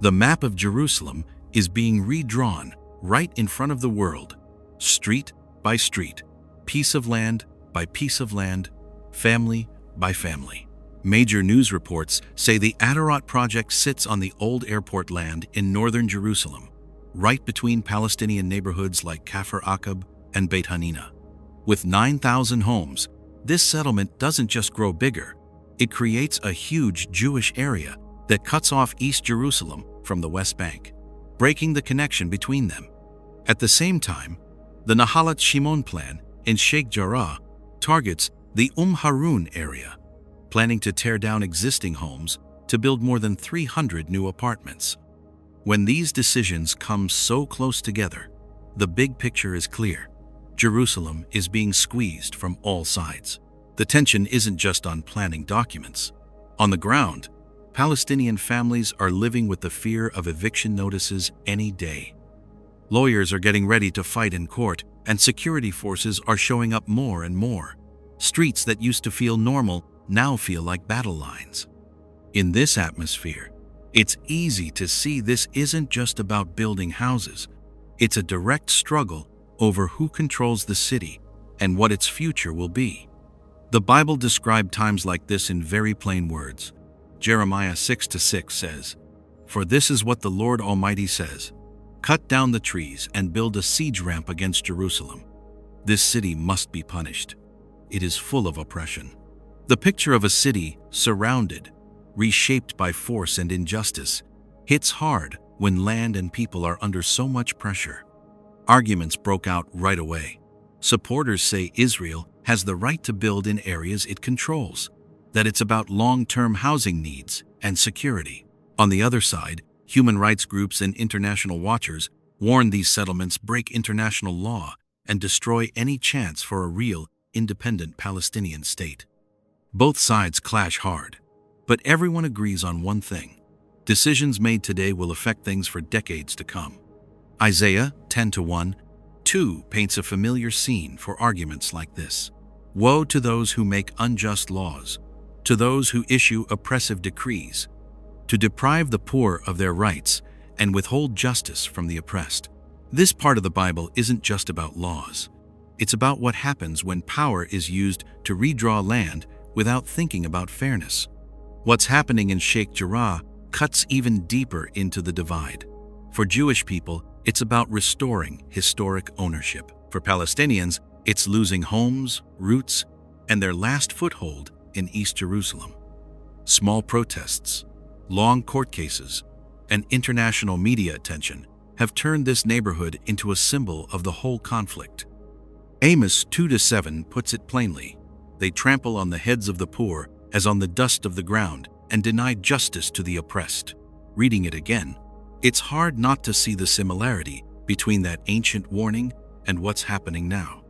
The map of Jerusalem is being redrawn right in front of the world, street by street, piece of land by piece of land, family by family. Major news reports say the Atarot project sits on the old airport land in northern Jerusalem, right between Palestinian neighborhoods like Kafr Aqab and Beit Hanina. With 9,000 homes, this settlement doesn't just grow bigger, it creates a huge Jewish area that cuts off East Jerusalem from the West Bank, breaking the connection between them. At the same time, the Nahalat Shimon plan in Sheikh Jarrah targets the Harun area, planning to tear down existing homes to build more than 300 new apartments. When these decisions come so close together, the big picture is clear. Jerusalem is being squeezed from all sides. The tension isn't just on planning documents. On the ground, Palestinian families are living with the fear of eviction notices any day. Lawyers are getting ready to fight in court, and security forces are showing up more and more. Streets that used to feel normal now feel like battle lines. In this atmosphere, it's easy to see this isn't just about building houses. It's a direct struggle over who controls the city and what its future will be. The Bible described times like this in very plain words. Jeremiah 6:6 says, "For this is what the Lord Almighty says, cut down the trees and build a siege ramp against Jerusalem. This city must be punished. It is full of oppression." The picture of a city surrounded, reshaped by force and injustice, hits hard when land and people are under so much pressure. Arguments broke out right away. Supporters say Israel has the right to build in areas it controls, that it's about long-term housing needs and security. On the other side, human rights groups and international watchers warn these settlements break international law and destroy any chance for a real, independent Palestinian state. Both sides clash hard, but everyone agrees on one thing. Decisions made today will affect things for decades to come. Isaiah 10:1-2 paints a familiar scene for arguments like this. Woe to those who make unjust laws, to those who issue oppressive decrees, to deprive the poor of their rights and withhold justice from the oppressed. This part of the Bible isn't just about laws. It's about what happens when power is used to redraw land without thinking about fairness. What's happening in Sheikh Jarrah cuts even deeper into the divide. For Jewish people, it's about restoring historic ownership. For Palestinians, it's losing homes, roots, and their last foothold in East Jerusalem. Small protests, long court cases, and international media attention have turned this neighborhood into a symbol of the whole conflict. Amos 2:7 puts it plainly. They trample on the heads of the poor as on the dust of the ground and deny justice to the oppressed. Reading it again, it's hard not to see the similarity between that ancient warning and what's happening now.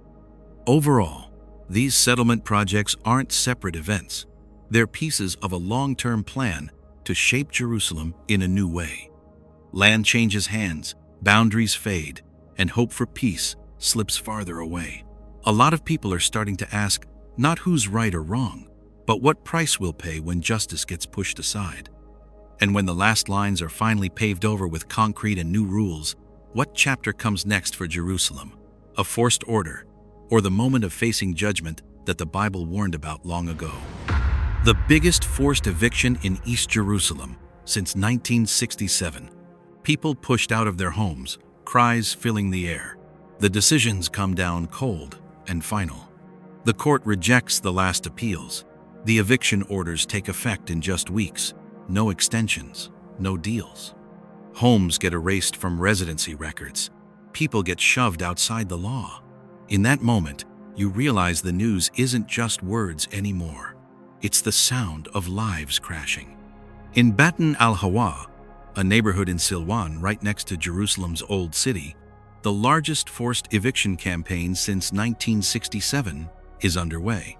Overall, these settlement projects aren't separate events. They're pieces of a long-term plan to shape Jerusalem in a new way. Land changes hands, boundaries fade, and hope for peace slips farther away. A lot of people are starting to ask not who's right or wrong, but what price we'll pay when justice gets pushed aside. And when the last lines are finally paved over with concrete and new rules, what chapter comes next for Jerusalem? A forced order, or the moment of facing judgment that the Bible warned about long ago? The biggest forced eviction in East Jerusalem since 1967. People pushed out of their homes, cries filling the air. The decisions come down cold and final. The court rejects the last appeals. The eviction orders take effect in just weeks. No extensions, no deals. Homes get erased from residency records. People get shoved outside the law. In that moment, you realize the news isn't just words anymore. It's the sound of lives crashing. In Batin al-Hawa, a neighborhood in Silwan right next to Jerusalem's Old City, the largest forced eviction campaign since 1967 is underway.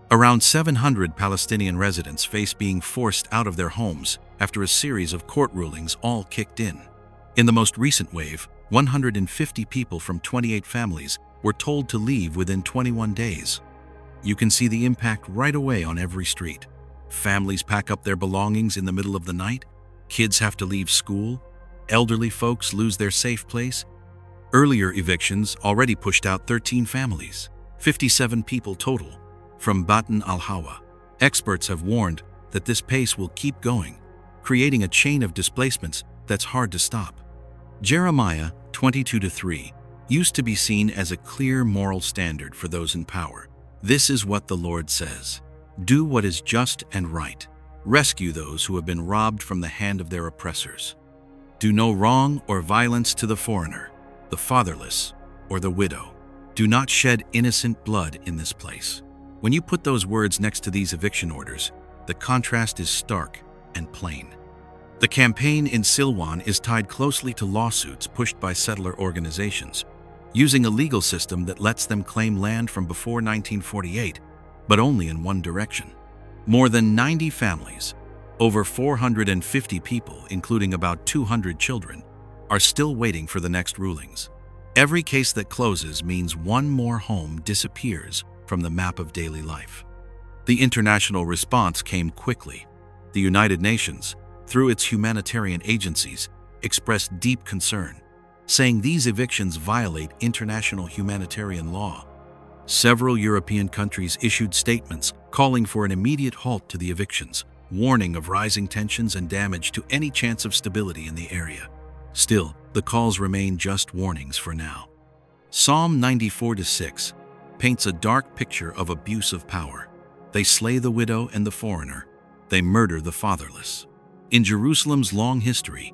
Around 700 Palestinian residents face being forced out of their homes after a series of court rulings all kicked in. In the most recent wave, 150 people from 28 families were told to leave within 21 days. You can see the impact right away on every street. Families pack up their belongings in the middle of the night. Kids have to leave school. Elderly folks lose their safe place. Earlier evictions already pushed out 13 families, 57 people total, from Batin al-Hawa. Experts have warned that this pace will keep going, creating a chain of displacements that's hard to stop. Jeremiah 22:3 used to be seen as a clear moral standard for those in power. This is what the Lord says: do what is just and right. Rescue those who have been robbed from the hand of their oppressors. Do no wrong or violence to the foreigner, the fatherless, or the widow. Do not shed innocent blood in this place. When you put those words next to these eviction orders, the contrast is stark and plain. The campaign in Silwan is tied closely to lawsuits pushed by settler organizations, using a legal system that lets them claim land from before 1948, but only in one direction. More than 90 families, over 450 people, including about 200 children, are still waiting for the next rulings. Every case that closes means one more home disappears from the map of daily life. The international response came quickly. The United Nations, through its humanitarian agencies, expressed deep concern, saying these evictions violate international humanitarian law. Several European countries issued statements calling for an immediate halt to the evictions, warning of rising tensions and damage to any chance of stability in the area. Still, the calls remain just warnings for now. Psalm 94:6 paints a dark picture of abuse of power. They slay the widow and the foreigner. They murder the fatherless. In Jerusalem's long history,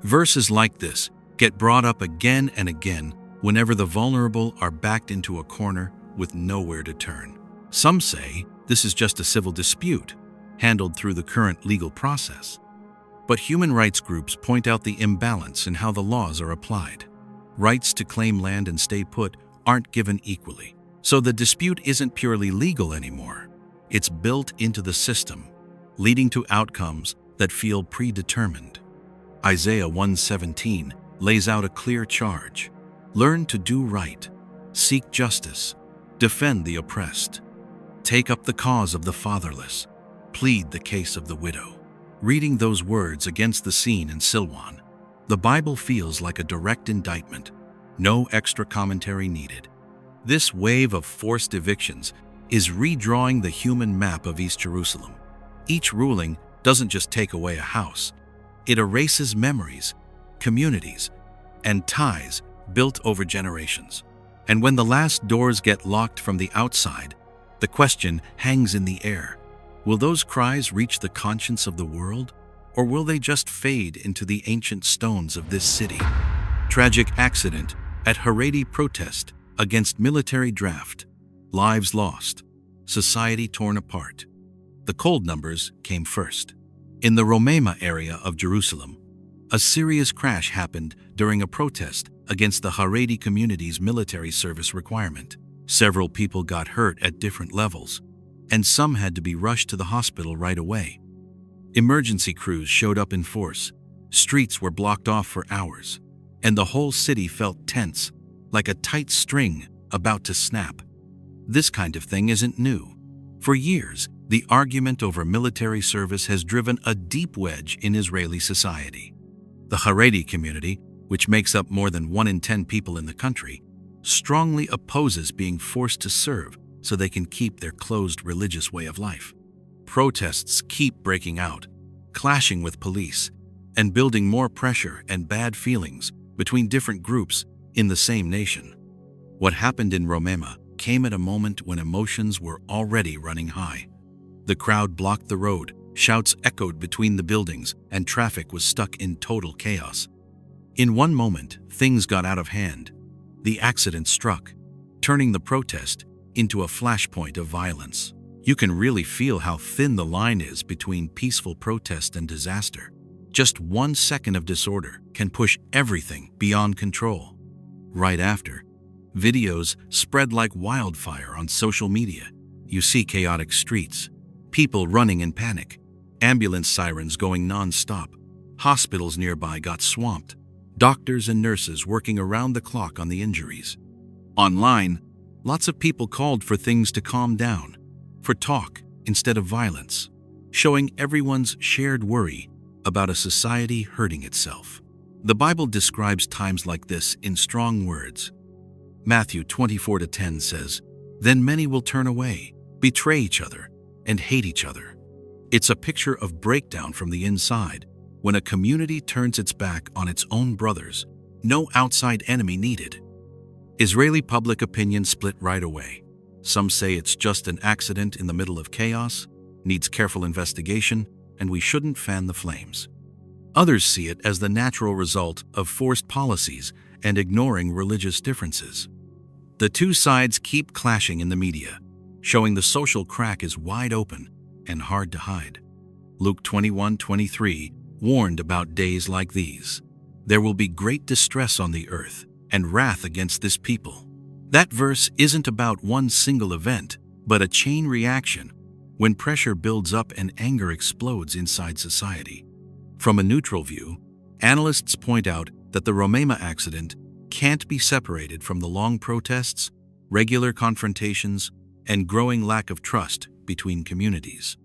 verses like this get brought up again and again whenever the vulnerable are backed into a corner with nowhere to turn. Some say this is just a civil dispute handled through the current legal process. But human rights groups point out the imbalance in how the laws are applied. Rights to claim land and stay put aren't given equally. So the dispute isn't purely legal anymore. It's built into the system, leading to outcomes that feel predetermined. Isaiah 1:17 lays out a clear charge: learn to do right, seek justice, defend the oppressed, take up the cause of the fatherless, plead the case of the widow. Reading those words against the scene in Silwan, the Bible feels like a direct indictment, no extra commentary needed. This wave of forced evictions is redrawing the human map of East Jerusalem. Each ruling doesn't just take away a house, it erases memories, communities, and ties built over generations. And when the last doors get locked from the outside, the question hangs in the air: will those cries reach the conscience of the world, or will they just fade into the ancient stones of this city? Tragic accident at Haredi protest against military draft. Lives lost. Society torn apart. The cold numbers came first. In the Romema area of Jerusalem, a serious crash happened during a protest against the Haredi community's military service requirement. Several people got hurt at different levels. and some had to be rushed to the hospital right away. Emergency crews showed up in force. Streets were blocked off for hours, and the whole city felt tense, like a tight string about to snap. This kind of thing isn't new. For years, the argument over military service has driven a deep wedge in Israeli society. The Haredi community, which makes up more than 1 in 10 people in the country, strongly opposes being forced to serve so they can keep their closed religious way of life. Protests keep breaking out, clashing with police, and building more pressure and bad feelings between different groups in the same nation. What happened in Romema came at a moment when emotions were already running high. The crowd blocked the road, shouts echoed between the buildings, and traffic was stuck in total chaos. In one moment, things got out of hand. The accident struck, turning the protest into a flashpoint of violence. You can really feel how thin the line is between peaceful protest and disaster. Just 1 second of disorder can push everything beyond control. Right after, videos spread like wildfire on social media. You see chaotic streets, people running in panic, ambulance sirens going non-stop. Hospitals nearby got swamped, doctors and nurses working around the clock on the injuries. Online, lots of people called for things to calm down, for talk instead of violence, showing everyone's shared worry about a society hurting itself. The Bible describes times like this in strong words. Matthew 24:10 says, "Then many will turn away, betray each other, and hate each other." It's a picture of breakdown from the inside. When a community turns its back on its own brothers, no outside enemy needed. Israeli public opinion split right away. Some say it's just an accident in the middle of chaos, needs careful investigation, and we shouldn't fan the flames. Others see it as the natural result of forced policies and ignoring religious differences. The two sides keep clashing in the media, showing the social crack is wide open and hard to hide. Luke 21:23 warned about days like these. There will be great distress on the earth and wrath against this people. That verse isn't about one single event, but a chain reaction when pressure builds up and anger explodes inside society. From a neutral view, analysts point out that the Romema accident can't be separated from the long protests, regular confrontations, and growing lack of trust between communities.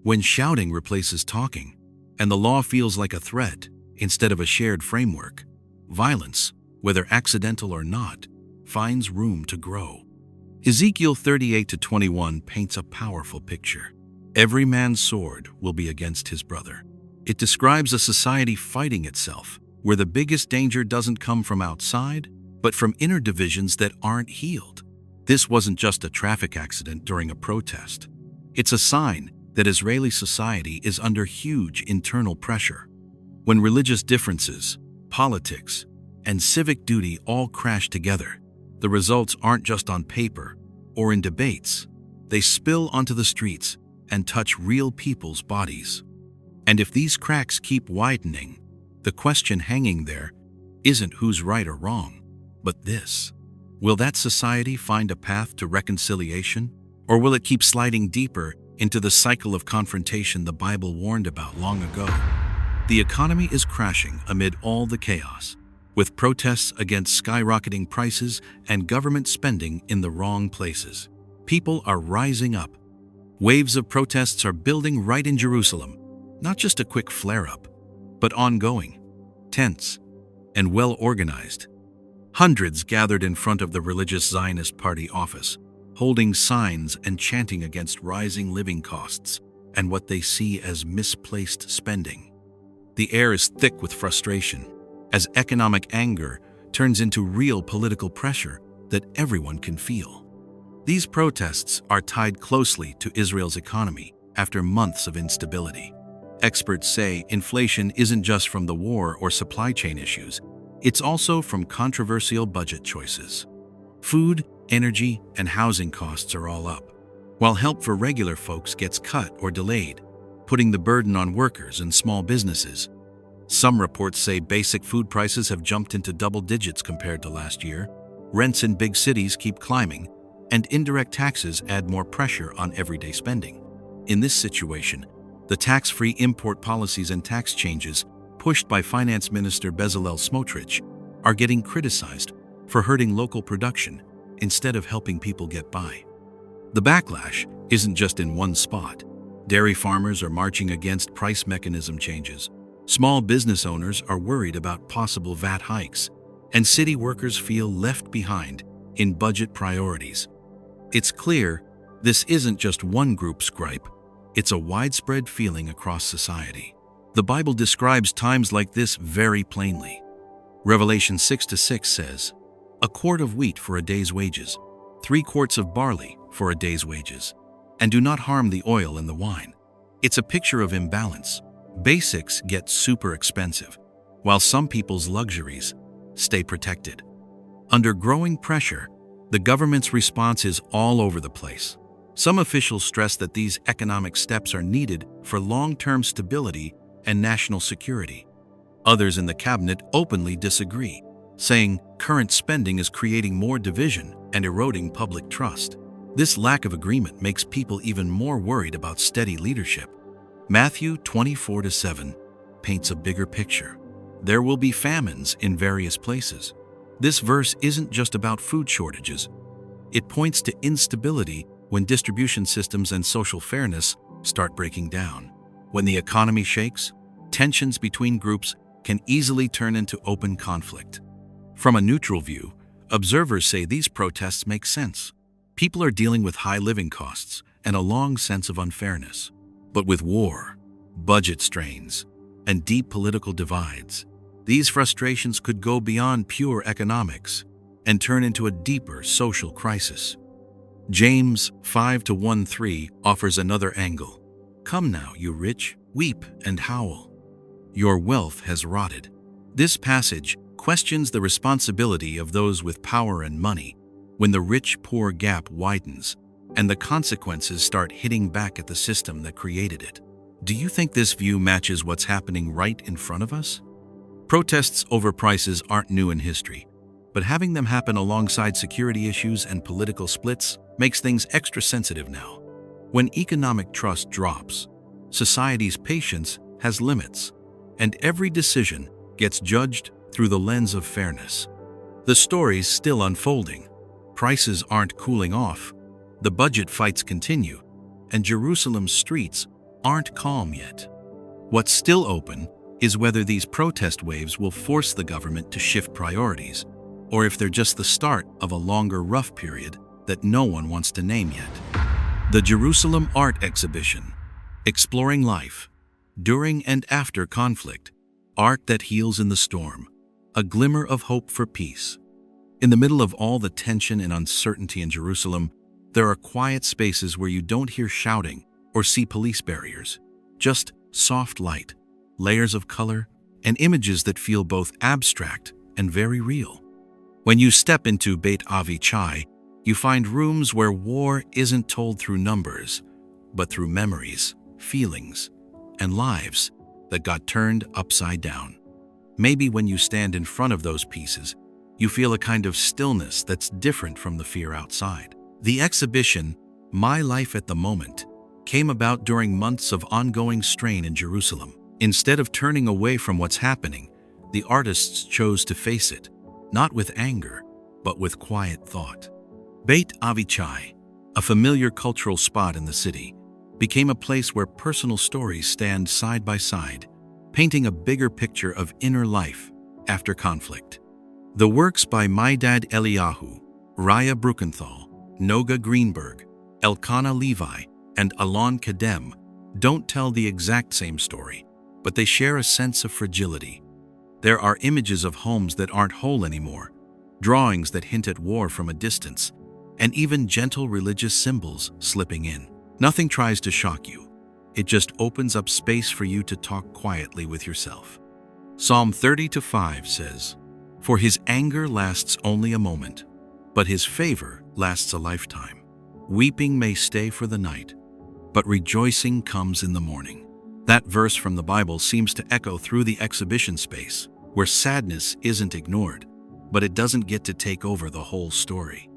When shouting replaces talking, and the law feels like a threat instead of a shared framework, violence, whether accidental or not, finds room to grow. Ezekiel 38:21 paints a powerful picture. Every man's sword will be against his brother. It describes a society fighting itself, where the biggest danger doesn't come from outside, but from inner divisions that aren't healed. This wasn't just a traffic accident during a protest. It's a sign that Israeli society is under huge internal pressure. When religious differences, politics, and civic duty all crash together, the results aren't just on paper or in debates. They spill onto the streets and touch real people's bodies. And if these cracks keep widening, the question hanging there isn't who's right or wrong, but this: will that society find a path to reconciliation, or will it keep sliding deeper into the cycle of confrontation the Bible warned about long ago? The economy is crashing amid all the chaos, with protests against skyrocketing prices and government spending in the wrong places. People are rising up. Waves of protests are building right in Jerusalem, not just a quick flare-up, but ongoing, tense, and well-organized. Hundreds gathered in front of the religious Zionist Party office, holding signs and chanting against rising living costs and what they see as misplaced spending. The air is thick with frustration, as economic anger turns into real political pressure that everyone can feel. These protests are tied closely to Israel's economy after months of instability. Experts say inflation isn't just from the war or supply chain issues, it's also from controversial budget choices. Food, energy, and housing costs are all up, while help for regular folks gets cut or delayed, putting the burden on workers and small businesses. Some reports say basic food prices have jumped into double digits compared to last year. Rents in big cities keep climbing, and indirect taxes add more pressure on everyday spending. In this situation, the tax-free import policies and tax changes pushed by Finance Minister Bezalel Smotrich are getting criticized for hurting local production instead of helping people get by. The backlash isn't just in one spot. Dairy farmers are marching against price mechanism changes. Small business owners are worried about possible VAT hikes, and city workers feel left behind in budget priorities. It's clear this isn't just one group's gripe, it's a widespread feeling across society. The Bible describes times like this very plainly. Revelation 6:6 says, "A quart of wheat for a day's wages, 3 quarts of barley for a day's wages, and do not harm the oil and the wine." It's a picture of imbalance. Basics get super expensive, while some people's luxuries stay protected. Under growing pressure, the government's response is all over the place. Some officials stress that these economic steps are needed for long-term stability and national security. Others in the cabinet openly disagree, saying current spending is creating more division and eroding public trust. This lack of agreement makes people even more worried about steady leadership. Matthew 24:7 paints a bigger picture. There will be famines in various places. This verse isn't just about food shortages. It points to instability when distribution systems and social fairness start breaking down. When the economy shakes, tensions between groups can easily turn into open conflict. From a neutral view, observers say these protests make sense. People are dealing with high living costs and a long sense of unfairness. But with war, budget strains, and deep political divides, these frustrations could go beyond pure economics and turn into a deeper social crisis. James 5:1-3 offers another angle. "Come now, you rich, weep and howl. Your wealth has rotted." This passage questions the responsibility of those with power and money when the rich-poor gap widens and the consequences start hitting back at the system that created it. Do you think this view matches what's happening right in front of us? Protests over prices aren't new in history, but having them happen alongside security issues and political splits makes things extra sensitive now. When economic trust drops, society's patience has limits, and every decision gets judged through the lens of fairness. The story's still unfolding. Prices aren't cooling off, the budget fights continue, and Jerusalem's streets aren't calm yet. What's still open is whether these protest waves will force the government to shift priorities, or if they're just the start of a longer rough period that no one wants to name yet. The Jerusalem Art Exhibition, exploring life during and after conflict, art that heals in the storm, a glimmer of hope for peace. In the middle of all the tension and uncertainty in Jerusalem, there are quiet spaces where you don't hear shouting or see police barriers, just soft light, layers of color, and images that feel both abstract and very real. When you step into Beit Avichai, you find rooms where war isn't told through numbers, but through memories, feelings, and lives that got turned upside down. Maybe when you stand in front of those pieces, you feel a kind of stillness that's different from the fear outside. The exhibition, My Life at the Moment, came about during months of ongoing strain in Jerusalem. Instead of turning away from what's happening, the artists chose to face it, not with anger, but with quiet thought. Beit Avichai, a familiar cultural spot in the city, became a place where personal stories stand side by side, painting a bigger picture of inner life after conflict. The works by Maidad Eliyahu, Raya Brukenthal, Noga Greenberg, Elkanah Levi, and Alon Kadem don't tell the exact same story, but they share a sense of fragility. There are images of homes that aren't whole anymore, drawings that hint at war from a distance, and even gentle religious symbols slipping in. Nothing tries to shock you. It just opens up space for you to talk quietly with yourself. Psalm 30:5 says, "For his anger lasts only a moment, but his favor lasts a lifetime. Weeping may stay for the night, but rejoicing comes in the morning." That verse from the Bible seems to echo through the exhibition space, where sadness isn't ignored, but it doesn't get to take over the whole story.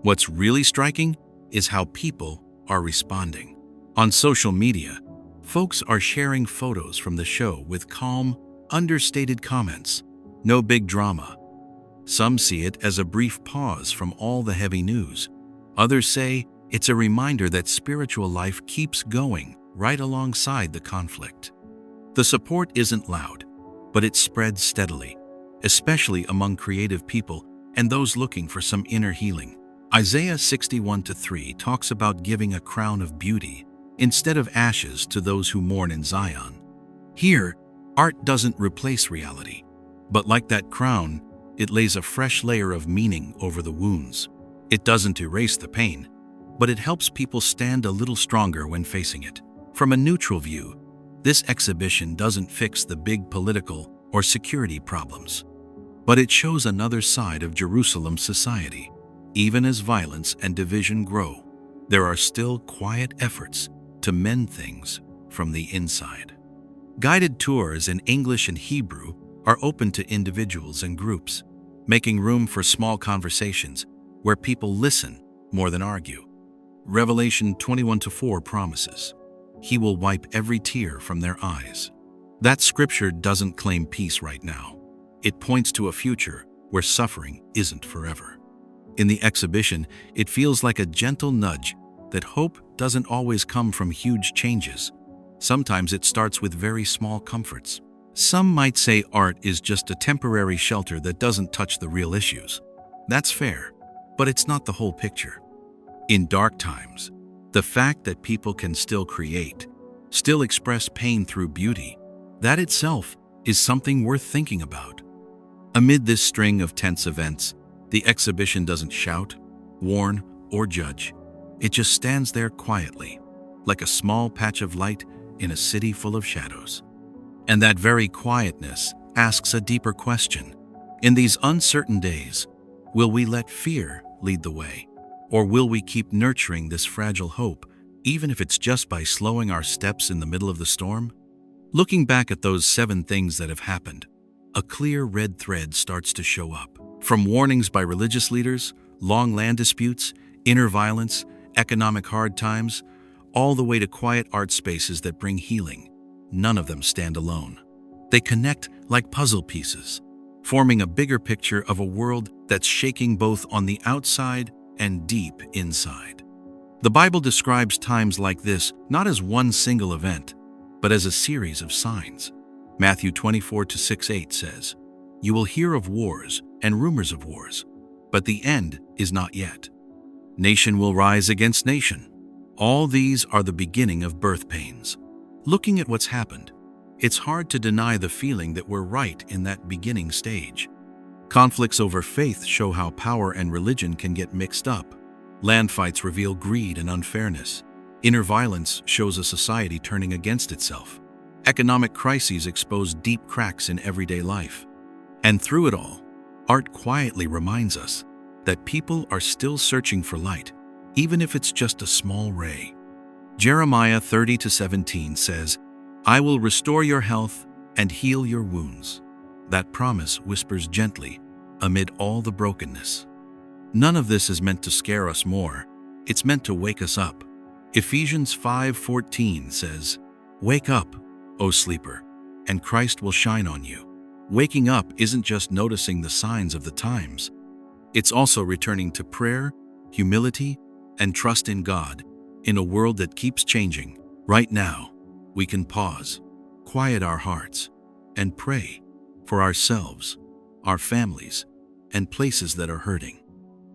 What's really striking is how people are responding. On social media, folks are sharing photos from the show with calm, understated comments. No big drama. Some see it as a brief pause from all the heavy news. Others say it's a reminder that spiritual life keeps going right alongside the conflict. The support isn't loud, but it spreads steadily, especially among creative people and those looking for some inner healing. Isaiah 61:3 talks about giving a crown of beauty instead of ashes to those who mourn in Zion. Here, art doesn't replace reality, but like that crown, it lays a fresh layer of meaning over the wounds. It doesn't erase the pain, but it helps people stand a little stronger when facing it. From a neutral view, this exhibition doesn't fix the big political or security problems, but it shows another side of Jerusalem's society. Even as violence and division grow, there are still quiet efforts to mend things from the inside. Guided tours in English and Hebrew are open to individuals and groups, making room for small conversations where people listen more than argue. Revelation 21:4 promises, "He will wipe every tear from their eyes." That scripture doesn't claim peace right now. It points to a future where suffering isn't forever. In the exhibition, it feels like a gentle nudge that hope doesn't always come from huge changes. Sometimes it starts with very small comforts. Some might say art is just a temporary shelter that doesn't touch the real issues. That's fair, but it's not the whole picture. In dark times, the fact that people can still create, still express pain through beauty, that itself is something worth thinking about. Amid this string of tense events, the exhibition doesn't shout, warn, or judge. It just stands there quietly, like a small patch of light in a city full of shadows. And that very quietness asks a deeper question. In these uncertain days, will we let fear lead the way? Or will we keep nurturing this fragile hope, even if it's just by slowing our steps in the middle of the storm? Looking back at those 7 things that have happened, a clear red thread starts to show up. From warnings by religious leaders, long land disputes, inner violence, economic hard times, all the way to quiet art spaces that bring healing. None of them stand alone. They connect like puzzle pieces, forming a bigger picture of a world that's shaking both on the outside and deep inside. The Bible describes times like this not as one single event, but as a series of signs. Matthew 24:6-8 says, "You will hear of wars and rumors of wars, but the end is not yet. Nation will rise against nation. All these are the beginning of birth pains." Looking at what's happened, it's hard to deny the feeling that we're right in that beginning stage. Conflicts over faith show how power and religion can get mixed up. Land fights reveal greed and unfairness. Inner violence shows a society turning against itself. Economic crises expose deep cracks in everyday life. And through it all, art quietly reminds us that people are still searching for light, even if it's just a small ray. Jeremiah 30:17 says, "I will restore your health and heal your wounds." That promise whispers gently amid all the brokenness. None of this is meant to scare us more. It's meant to wake us up. Ephesians 5:14 says, "Wake up, O sleeper, and Christ will shine on you." Waking up isn't just noticing the signs of the times. It's also returning to prayer, humility, and trust in God in a world that keeps changing. Right now, we can pause, quiet our hearts, and pray for ourselves, our families, and places that are hurting.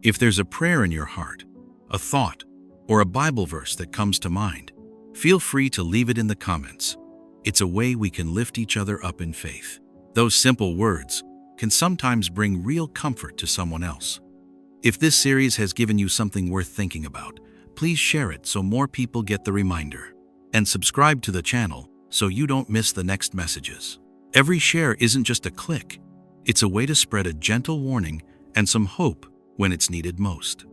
If there's a prayer in your heart, a thought, or a Bible verse that comes to mind, feel free to leave it in the comments. It's a way we can lift each other up in faith. Those simple words can sometimes bring real comfort to someone else. If this series has given you something worth thinking about, please share it so more people get the reminder. And subscribe to the channel so you don't miss the next messages. Every share isn't just a click. It's a way to spread a gentle warning and some hope when it's needed most.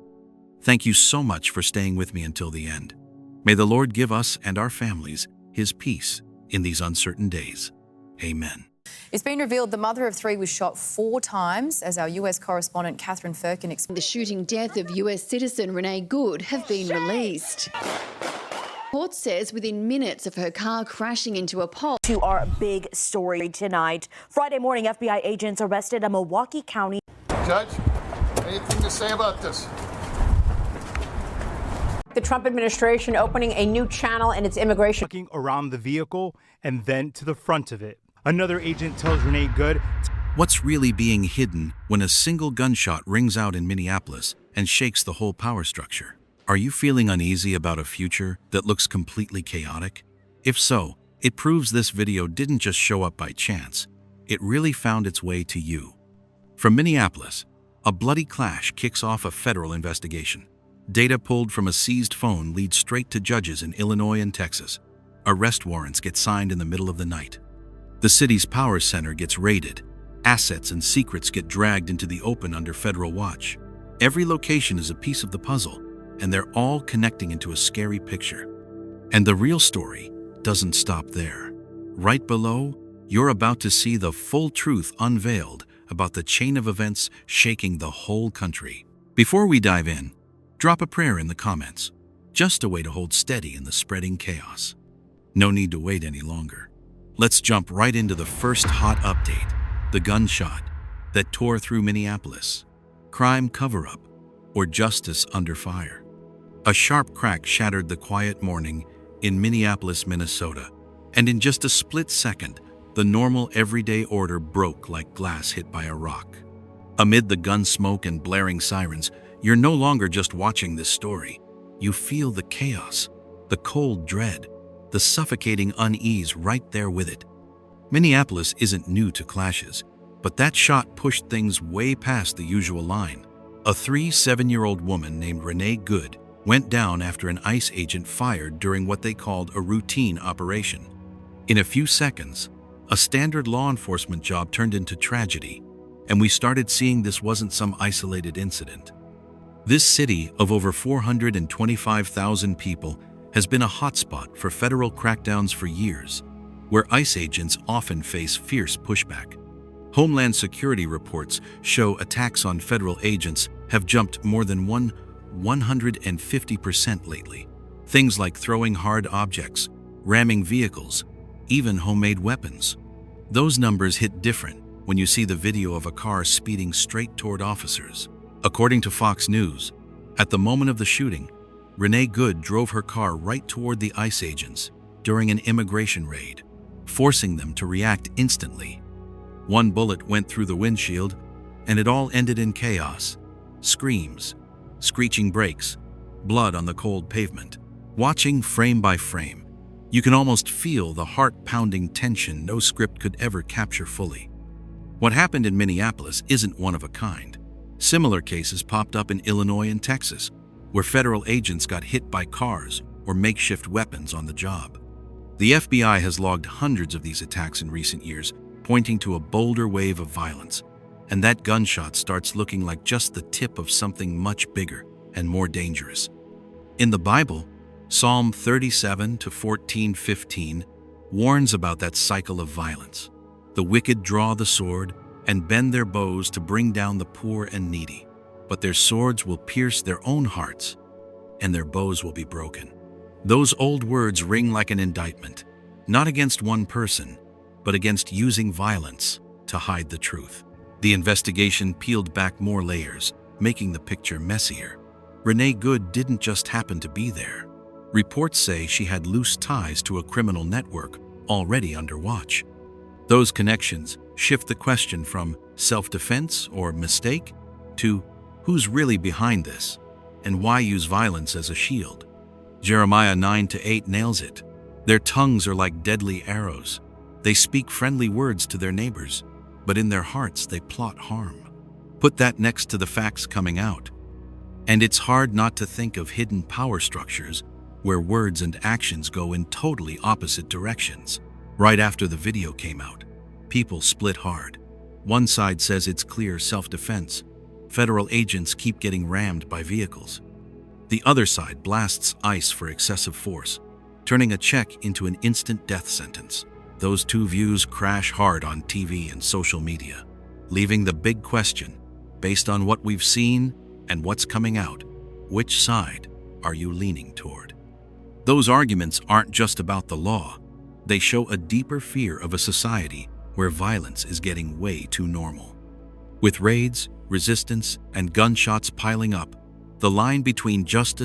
Thank you so much for staying with me until the end. May the Lord give us and our families His peace in these uncertain days. Amen. It's been revealed the mother of 3 was shot 4 times, as our US correspondent Catherine Firkin explained. The shooting death of US citizen Renee Good have been released. Court says within minutes of her car crashing into a pole. To our big story tonight. Friday morning, FBI agents arrested a Milwaukee County. Judge, anything to say about this? The Trump administration opening a new channel in its immigration. Looking around the vehicle and then to the front of it. Another agent tells Renee Good. What's really being hidden when a single gunshot rings out in Minneapolis and shakes the whole power structure? Are you feeling uneasy about a future that looks completely chaotic? If so, it proves this video didn't just show up by chance. It really found its way to you. From Minneapolis, a bloody clash kicks off a federal investigation. Data pulled from a seized phone leads straight to judges in Illinois and Texas. Arrest warrants get signed in the middle of the night. The city's power center gets raided. Assets and secrets get dragged into the open under federal watch. Every location is a piece of the puzzle, and they're all connecting into a scary picture. And the real story doesn't stop there. Right below, you're about to see the full truth unveiled about the chain of events shaking the whole country. Before we dive in, drop a prayer in the comments, just a way to hold steady in the spreading chaos. No need to wait any longer. Let's jump right into the first hot update, the gunshot that tore through Minneapolis. Crime cover-up or justice under fire. A sharp crack shattered the quiet morning in Minneapolis, Minnesota, and in just a split second, the normal everyday order broke like glass hit by a rock. Amid the gun smoke and blaring sirens, you're no longer just watching this story. You feel the chaos, the cold dread, the suffocating unease right there with it. Minneapolis isn't new to clashes, but that shot pushed things way past the usual line. A 7-year-old woman named Renee Good went down after an ICE agent fired during what they called a routine operation. In a few seconds, a standard law enforcement job turned into tragedy, and we started seeing this wasn't some isolated incident. This city of over 425,000 people has been a hotspot for federal crackdowns for years, where ICE agents often face fierce pushback. Homeland Security reports show attacks on federal agents have jumped more than 150% lately. Things like throwing hard objects, ramming vehicles, even homemade weapons. Those numbers hit different when you see the video of a car speeding straight toward officers. According to Fox News, at the moment of the shooting, Renee Good drove her car right toward the ICE agents during an immigration raid, forcing them to react instantly. One bullet went through the windshield, and it all ended in chaos. Screams, screeching brakes, blood on the cold pavement. Watching frame by frame, you can almost feel the heart-pounding tension no script could ever capture fully. What happened in Minneapolis isn't one of a kind. Similar cases popped up in Illinois and Texas, where federal agents got hit by cars or makeshift weapons on the job. The FBI has logged hundreds of these attacks in recent years, pointing to a bolder wave of violence, and that gunshot starts looking like just the tip of something much bigger and more dangerous. In the Bible, Psalm 37:14-15 warns about that cycle of violence. The wicked draw the sword and bend their bows to bring down the poor and needy, but their swords will pierce their own hearts, and their bows will be broken. Those old words ring like an indictment, not against one person, but against using violence to hide the truth. The investigation peeled back more layers, making the picture messier. Renee Good didn't just happen to be there. Reports say she had loose ties to a criminal network already under watch. Those connections shift the question from self-defense or mistake to who's really behind this and why use violence as a shield. Jeremiah 9-8 nails it. Their tongues are like deadly arrows. They speak friendly words to their neighbors, but in their hearts they plot harm. Put that next to the facts coming out, and it's hard not to think of hidden power structures where words and actions go in totally opposite directions. Right after the video came out, people split hard. One side says it's clear self-defense. Federal agents keep getting rammed by vehicles. The other side blasts ICE for excessive force, turning a check into an instant death sentence. Those two views crash hard on TV and social media, leaving the big question, based on what we've seen and what's coming out, which side are you leaning toward? Those arguments aren't just about the law. They show a deeper fear of a society where violence is getting way too normal. With raids, resistance, and gunshots piling up, the line between justice